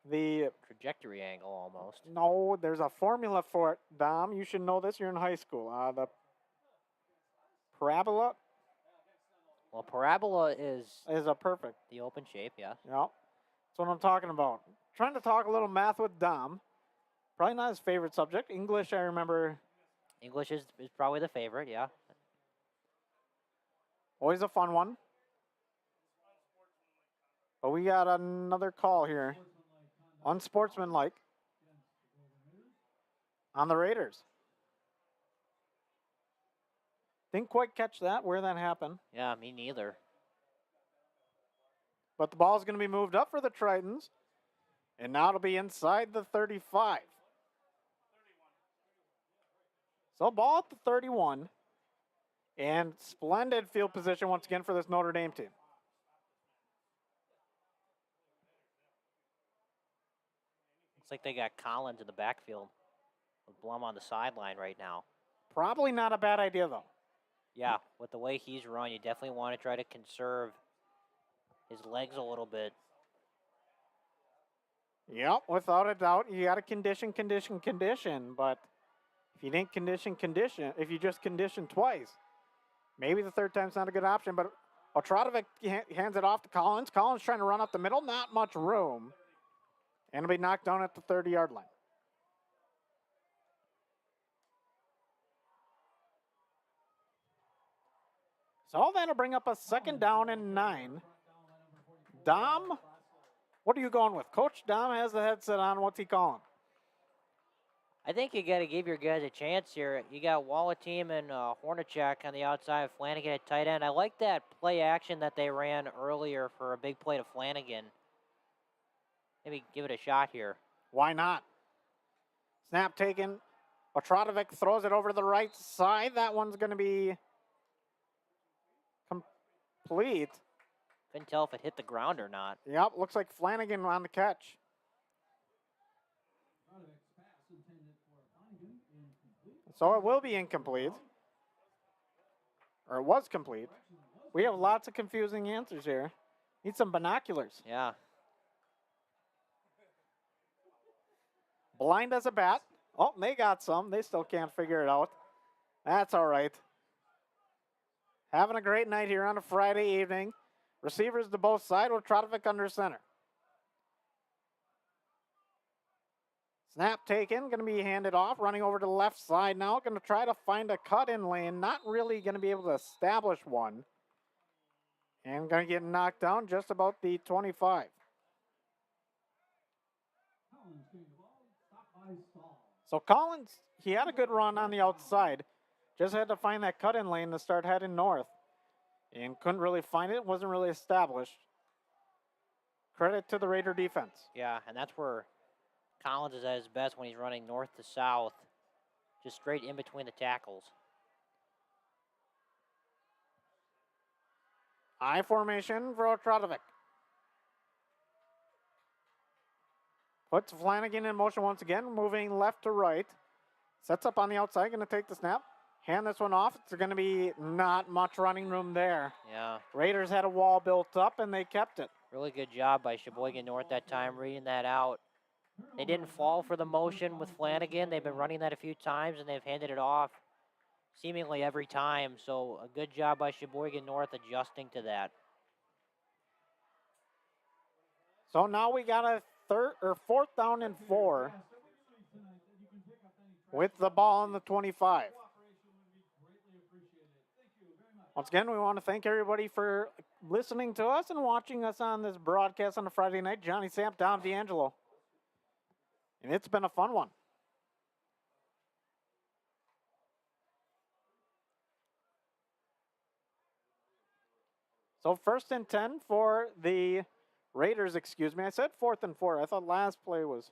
The Trajectory angle almost. no, there's a formula for it, Dom. You should know this. You're in high school. The parabola Well, parabola is is a perfect. the open shape, yeah. Yeah, that's what I'm talking about. Trying to talk a little math with Dom. Probably not his favorite subject. English, I remember. English is probably the favorite, yeah. Always a fun one. But we got another call here. Unsportsmanlike. on the Raiders. Didn't quite catch that, where that happened. Yeah, me neither. But the ball is going to be moved up for the Tritons. And now it'll be inside the 35. So ball at the 31. And splendid field position once again for this Notre Dame team. Looks like they got Collins in the backfield with Blum on the sideline right now. Probably not a bad idea, though. Yeah, with the way he's run, you definitely want to try to conserve his legs a little bit. Yep, without a doubt, you got to condition. But if you didn't condition, if you just condition twice, maybe the third time's not a good option. But Otradovic hands it off to Collins. Collins trying to run up the middle, not much room. And it'll be knocked down at the 30-yard line. So that'll bring up a 2nd down and 9. Dom, what are you going with? Coach Dom has the headset on. What's he calling? I think you got to give your guys a chance here. You got Wallateam and Hornacek on the outside, Flanagan at tight end. I like that play action that they ran earlier for a big play to Flanagan. Maybe give it a shot here. Why not? Snap taken. Otradovic throws it over to the right side. That one's going to be complete. Couldn't tell if it hit the ground or not. Yep, looks like Flanagan on the catch. So it will be incomplete. Or it was complete. We have lots of confusing answers here. Need some binoculars. Yeah. Blind as a bat. Oh, they got some. They still can't figure it out. That's all right. Having a great night here on a Friday evening. Receivers to both sides with Trotovic under center. Snap taken, going to be handed off, running over to the left side now, going to try to find a cut-in lane, not really going to be able to establish one. And going to get knocked down just about the 25. So Collins, he had a good run on the outside, just had to find that cut-in lane to start heading north. And couldn't really find it, wasn't really established. Credit to the Raider defense. Yeah, and that's where Collins is at his best when he's running north to south, just straight in between the tackles. I formation for Otradovic. Puts Flanagan in motion once again, moving left to right. Sets up on the outside, going to take the snap. Hand this one off. It's going to be not much running room there. Yeah. Raiders had a wall built up, and they kept it. Really good job by Sheboygan North that time, reading that out. They didn't fall for the motion with Flanagan. They've been running that a few times, and they've handed it off seemingly every time. So a good job by Sheboygan North adjusting to that. So now we got a 4th down and 4 with the ball on the 25. Once again, we want to thank everybody for listening to us and watching us on this broadcast on a Friday night. Johnny Samp, Dom D'Angelo. And it's been a fun one. So 1st and 10 for the Raiders, excuse me. I said 4th and 4. I thought last play was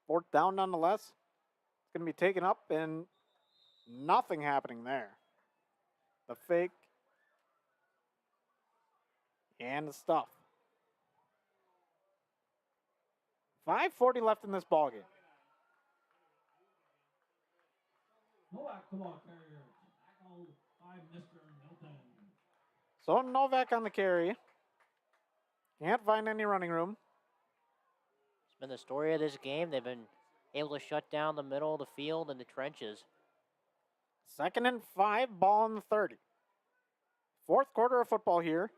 4th down nonetheless. It's going to be taken up and nothing happening there. The fake and the stuff. 5:40 left in this ballgame. Novak, the ball carrier. Tackled by Mr. Milton. So Novak on the carry. Can't find any running room. It's been the story of this game. They've been able to shut down the middle of the field and the trenches. 2nd and 5, ball on the 30. 4th quarter of football here.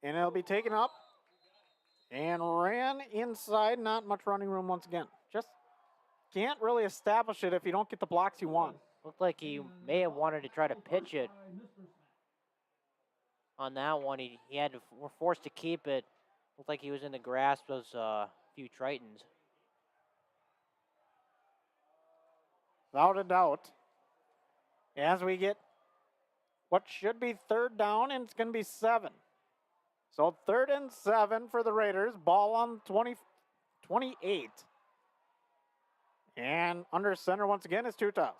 And it'll be taken up and ran inside. Not much running room once again. Just can't really establish it if you don't get the blocks you want. Looked like he may have wanted to try to pitch it on that one. He had to, were forced to keep it. Looked like he was in the grasp of those few Tritons. without a doubt. As we get what should be third down, and it's going to be 7. So 3rd and 7 for the Raiders. Ball on 28. And under center once again is Tutas.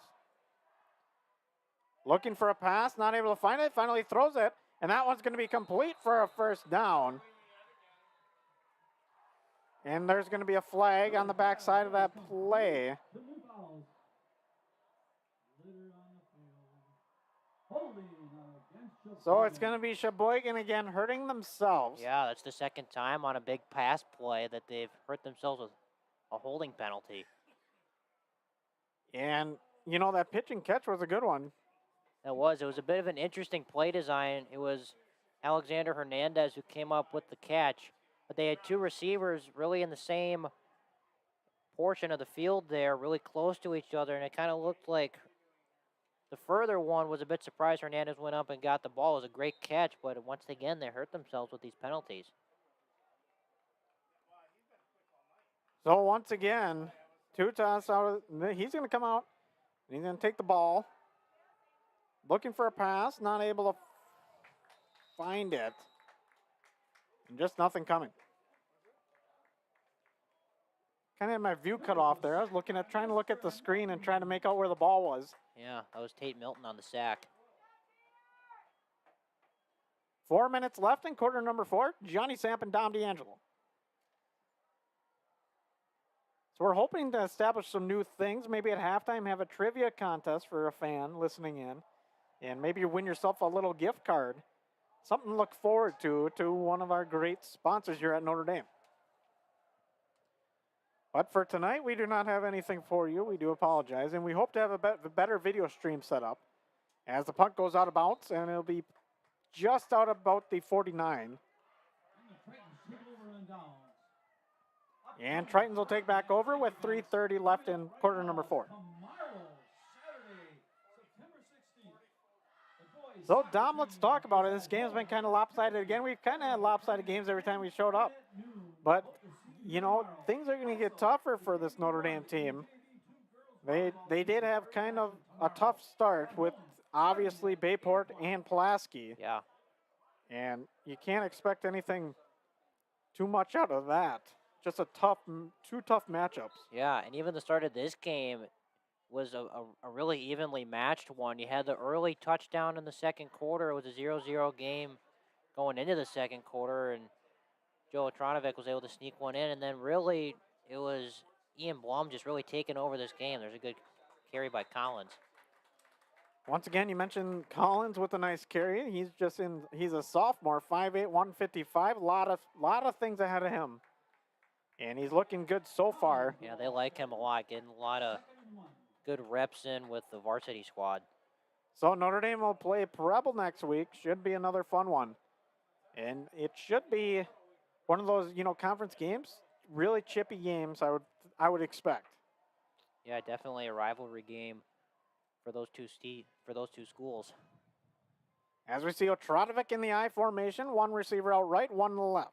Looking for a pass, not able to find it. Finally throws it, and that one's going to be complete for a first down. And there's going to be a flag on the backside of that play. So it's going to be Sheboygan again hurting themselves. Yeah, that's the second time on a big pass play that they've hurt themselves with a holding penalty. And, you know, that pitch and catch was a good one. It was a bit of an interesting play design. It was Alexander Hernandez who came up with the catch, but they had 2 receivers really in the same portion of the field there, really close to each other, and it kind of looked like the further one was a bit surprised Hernandez went up and got the ball. It was a great catch, but once again, they hurt themselves with these penalties. So once again, Tutas out. He's going to come out. And he's going to take the ball. Looking for a pass, not able to find it. And just nothing coming. Kind of had my view cut off there. I was trying to look at the screen and trying to make out where the ball was. Yeah, that was Tate Milton on the sack. 4 minutes left in quarter number 4. Johnny Samp and Dom D'Angelo. So we're hoping to establish some new things. Maybe at halftime have a trivia contest for a fan listening in. And maybe you win yourself a little gift card. Something to look forward to one of our great sponsors here at Notre Dame. But for tonight, we do not have anything for you. We do apologize. And we hope to have a better video stream set up as the punt goes out of bounds. And it'll be just out about the 49. And Tritons will take back over with 3:30 left in quarter number 4. So, Dom, let's talk about it. This game's been kind of lopsided again. We've kind of had lopsided games every time we showed up. But, you know, things are going to get tougher for this Notre Dame team. They did have kind of a tough start with, obviously, Bayport and Pulaski. Yeah. And you can't expect anything too much out of that. Just two tough matchups. Yeah, and even the start of this game was a really evenly matched one. You had the early touchdown in the second quarter. It was a 0-0 game going into the second quarter, and Joe Atronovic was able to sneak one in. And then really, it was Ian Blum just really taking over this game. There's a good carry by Collins. Once again, you mentioned Collins with a nice carry. He's a sophomore, 5'8", 155. A lot of things ahead of him. And he's looking good so far. Yeah, they like him a lot, getting a lot of good reps in with the varsity squad. So Notre Dame will play Preble next week. Should be another fun one. And it should be one of those, conference games, really chippy games I would expect. Yeah, definitely a rivalry game for those two schools. As we see Otradovic in the I formation, one receiver out right, one to the left.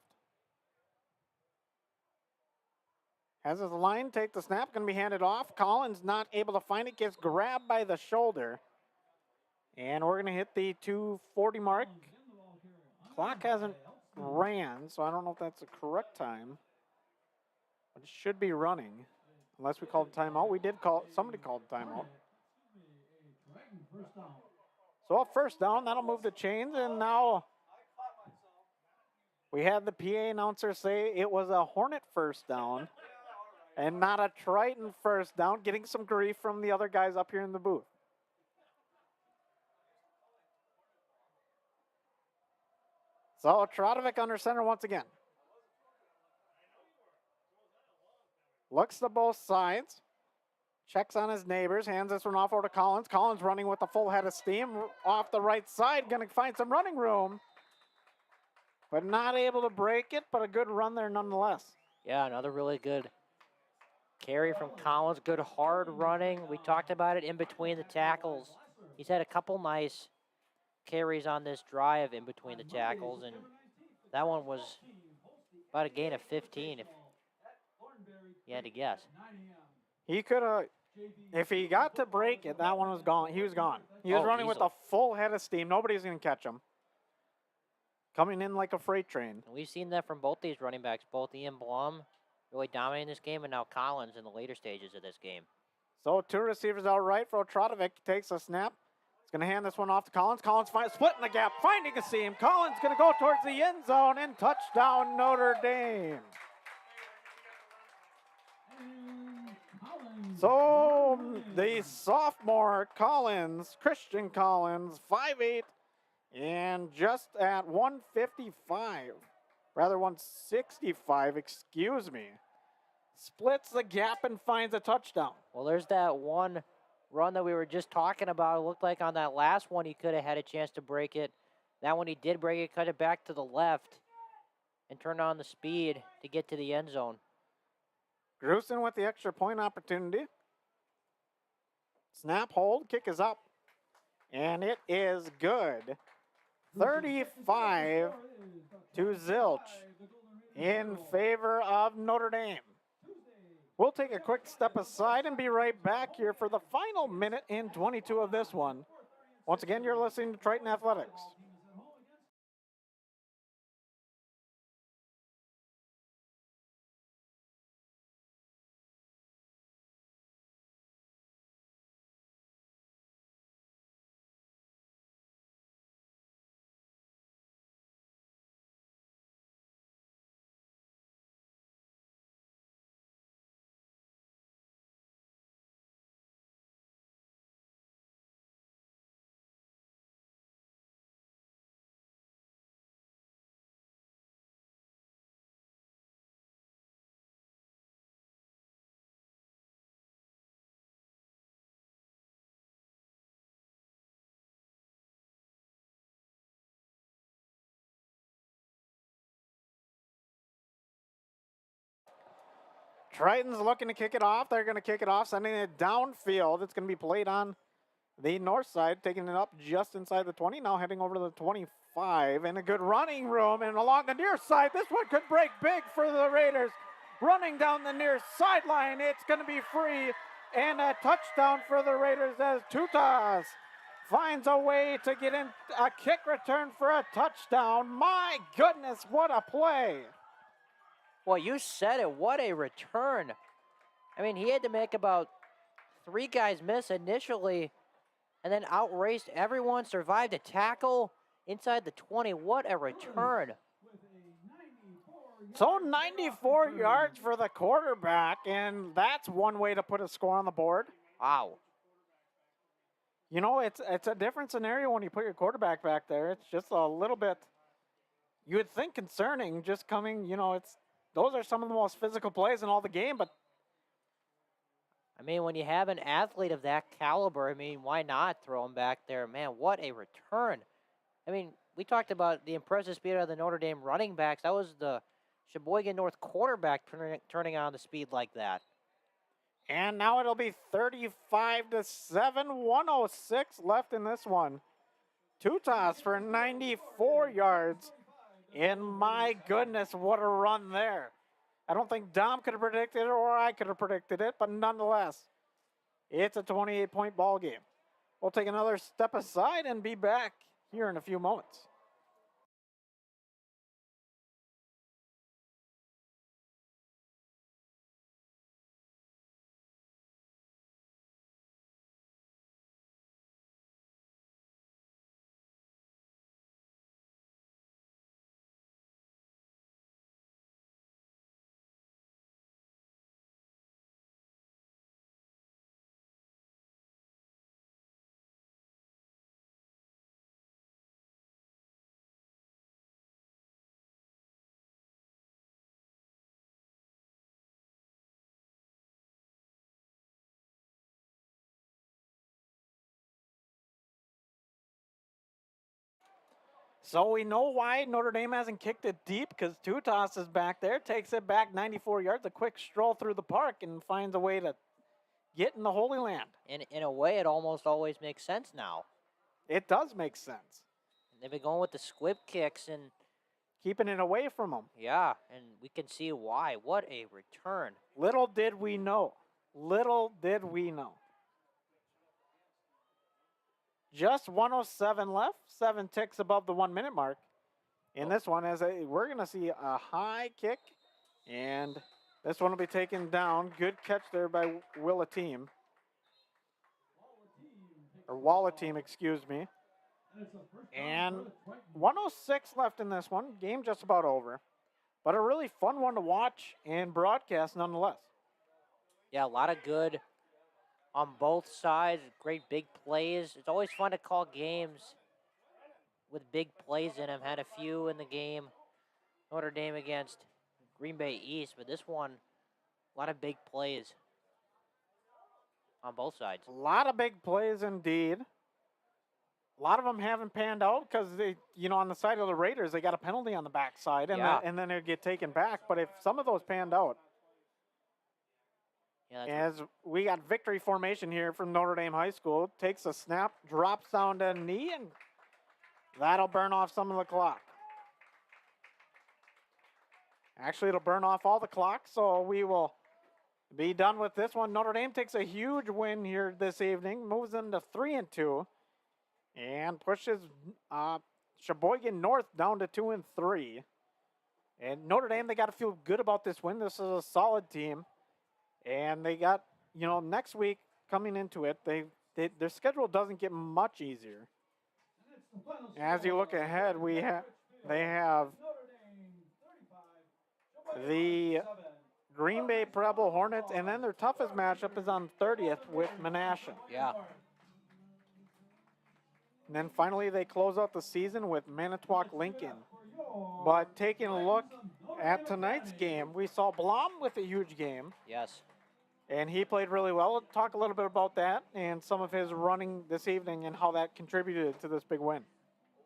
Has his line, take the snap, going to be handed off. Collins not able to find it, gets grabbed by the shoulder. And we're going to hit the 2:40 mark. Clock hasn't ran, so I don't know if that's the correct time. But it should be running, unless we called a timeout. Somebody called a timeout. So a first down, that'll move the chains, and now we had the PA announcer say it was a Hornet first down. And not a Triton first down, getting some grief from the other guys up here in the booth. So Otradovic under center once again. Looks to both sides. Checks on his neighbors, hands this one off over to Collins. Collins running with a full head of steam off the right side, going to find some running room. But not able to break it, but a good run there nonetheless. Yeah, another really good carry from Collins, good hard running. We talked about it in between the tackles. He's had a couple nice carries on this drive in between the tackles, and that one was about a gain of 15 if you had to guess. He could have, If he got to break it, that one was gone. He was gone. He was Oh, running with a easily. full head of steam. Nobody's going to catch him. Coming in like a freight train. And we've seen that from both these running backs, both Ian Blum really dominating this game, and now Collins in the later stages of this game. So 2 receivers out right for Otradovic. Takes a snap. He's going to hand this one off to Collins. Collins splitting the gap, finding a seam. Collins going to go towards the end zone and touchdown Notre Dame. So the sophomore Collins, Christian Collins, 5'8", and just at 155, rather 165, excuse me, splits the gap and finds a touchdown. Well, there's that one run that we were just talking about. It looked like on that last one he could have had a chance to break it. That one he did break it, cut it back to the left, and turned on the speed to get to the end zone. Grusin with the extra point opportunity. Snap, hold, kick is up, and it is good. 35 to zilch in favor of Notre Dame. We'll take a quick step aside and be right back here for the final minute and 22 of this one. Once again, you're listening to Triton Athletics. Triton's looking to kick it off. They're going to kick it off, sending it downfield. It's going to be played on the north side, taking it up just inside the 20, now heading over to the 25, and a good running room, and along the near side, this one could break big for the Raiders. Running down the near sideline, it's going to be free, and a touchdown for the Raiders as Tutas finds a way to get in a kick return for a touchdown. My goodness, what a play. Well, you said it. What a return. I mean, he had to make about 3 guys miss initially and then outraced everyone, survived a tackle inside the 20. What a return. So 94 yards for the quarterback, and that's one way to put a score on the board. Wow. You know, it's a different scenario when you put your quarterback back there. It's just a little bit, you would think, concerning just coming, you know, those are some of the most physical plays in all the game, but I mean, when you have an athlete of that caliber, I mean, why not throw him back there? Man, what a return. I mean, we talked about the impressive speed of the Notre Dame running backs. That was the Sheboygan North quarterback turning on the speed like that. And now it'll be 35 to 7, 106 left in this one. Tutas for 94 yards. And my goodness, what a run there. I don't think Dom could have predicted it or I could have predicted it, but nonetheless, it's a 28-point ball game. We'll take another step aside and be back here in a few moments. So we know why Notre Dame hasn't kicked it deep, because Tutas is back there, takes it back 94 yards, a quick stroll through the park, and finds a way to get in the Holy Land. In a way, it almost always makes sense now. It does make sense. They've been going with the squib kicks, and Keeping it away from them. yeah, and we can see why. What a return. Little did we know. Little did we know. Just 107 left, 7 ticks above the 1 minute mark. In this one, we're going to see a high kick, and this one will be taken down. Good catch there by Walla-Team, excuse me. And 106 left in this one. Game just about over. But a really fun one to watch and broadcast nonetheless. Yeah, a lot of good on both sides. Great big plays. It's always fun to call games with big plays in them. Had a few in the game. Notre Dame against Green Bay East. But this one, a lot of big plays on both sides. A lot of big plays indeed. A lot of them haven't panned out because they, on the side of the Raiders, they got a penalty on the backside, and, Yeah. and then they get taken back. But if some of those panned out, as we got victory formation here from Notre Dame High School, takes a snap, drops down to knee, and that'll burn off some of the clock. Actually, it'll burn off all the clock, so we will be done with this one. Notre Dame takes a huge win here this evening, moves them to 3-2. And pushes Sheboygan North down to 2-3. And Notre Dame, they got to feel good about this win. This is a solid team. And they got, next week coming into it, their schedule doesn't get much easier. As you look ahead, they have the Green Bay Preble Hornets, and then their toughest matchup is on 30th with Menasha. Yeah. And then finally, they close out the season with Manitowoc Lincoln. But taking a look at tonight's game, we saw Blom with a huge game. Yes. And he played really well. We'll talk a little bit about that and some of his running this evening and how that contributed to this big win.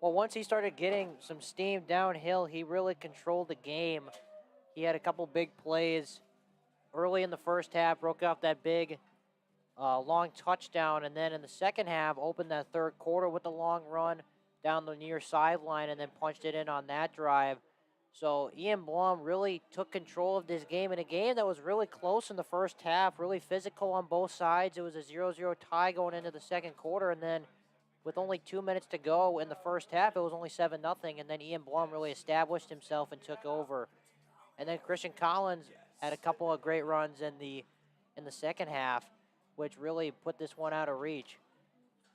Well, once he started getting some steam downhill, he really controlled the game. He had a couple big plays early in the first half, broke off that big long touchdown, and then in the second half opened that third quarter with a long run down the near sideline and then punched it in on that drive. So Ian Blum really took control of this game in a game that was really close in the first half, really physical on both sides. It was a 0-0 tie going into the second quarter, and then with only 2 minutes to go in the first half, it was only 7-0, and then Ian Blum really established himself and took over. And then Christian Collins had a couple of great runs in the second half, which really put this one out of reach.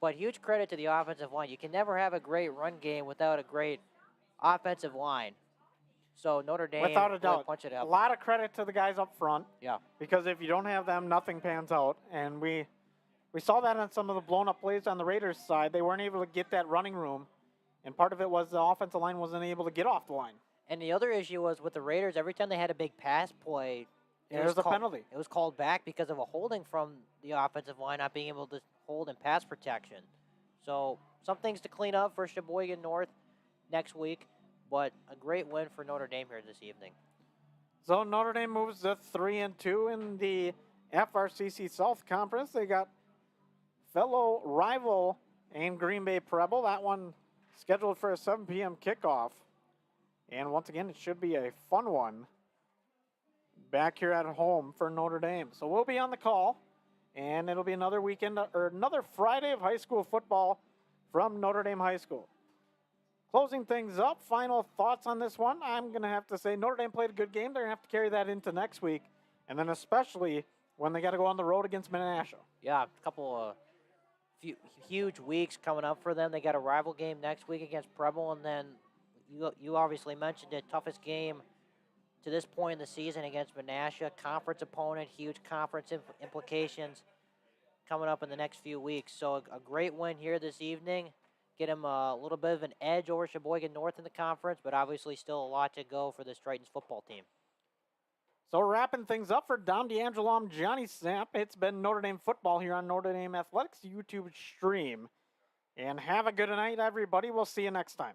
But huge credit to the offensive line. You can never have a great run game without a great offensive line. So Notre Dame Without a really doubt. punched it A up. lot of credit to the guys up front. Yeah. Because if you don't have them, nothing pans out. And we saw that on some of the blown up plays on the Raiders side. They weren't able to get that running room. And part of it was the offensive line wasn't able to get off the line. And the other issue was with the Raiders, every time they had a big pass play, There was a penalty. It was called back because of a holding from the offensive line not being able to hold in pass protection. So some things to clean up for Sheboygan North next week, but a great win for Notre Dame here this evening. So Notre Dame moves to 3-2 in the FRCC South Conference. They got fellow rival and Green Bay Preble. That one scheduled for a 7 p.m. kickoff. And once again, it should be a fun one back here at home for Notre Dame. So we'll be on the call, and it'll be another weekend or another Friday of high school football from Notre Dame High School. Closing things up, final thoughts on this one. I'm going to have to say Notre Dame played a good game. They're going to have to carry that into next week, and then especially when they got to go on the road against Menasha. Yeah, a couple of huge weeks coming up for them. They got a rival game next week against Preble, and then you obviously mentioned it, toughest game to this point in the season against Menasha, conference opponent, huge conference implications coming up in the next few weeks. So a great win here this evening. Get him a little bit of an edge over Sheboygan North in the conference, but obviously still a lot to go for this Tritons football team. So wrapping things up for Dom D'Angelo, I'm Johnny Sapp. It's been Notre Dame football here on Notre Dame Athletics YouTube stream. And have a good night, everybody. We'll see you next time.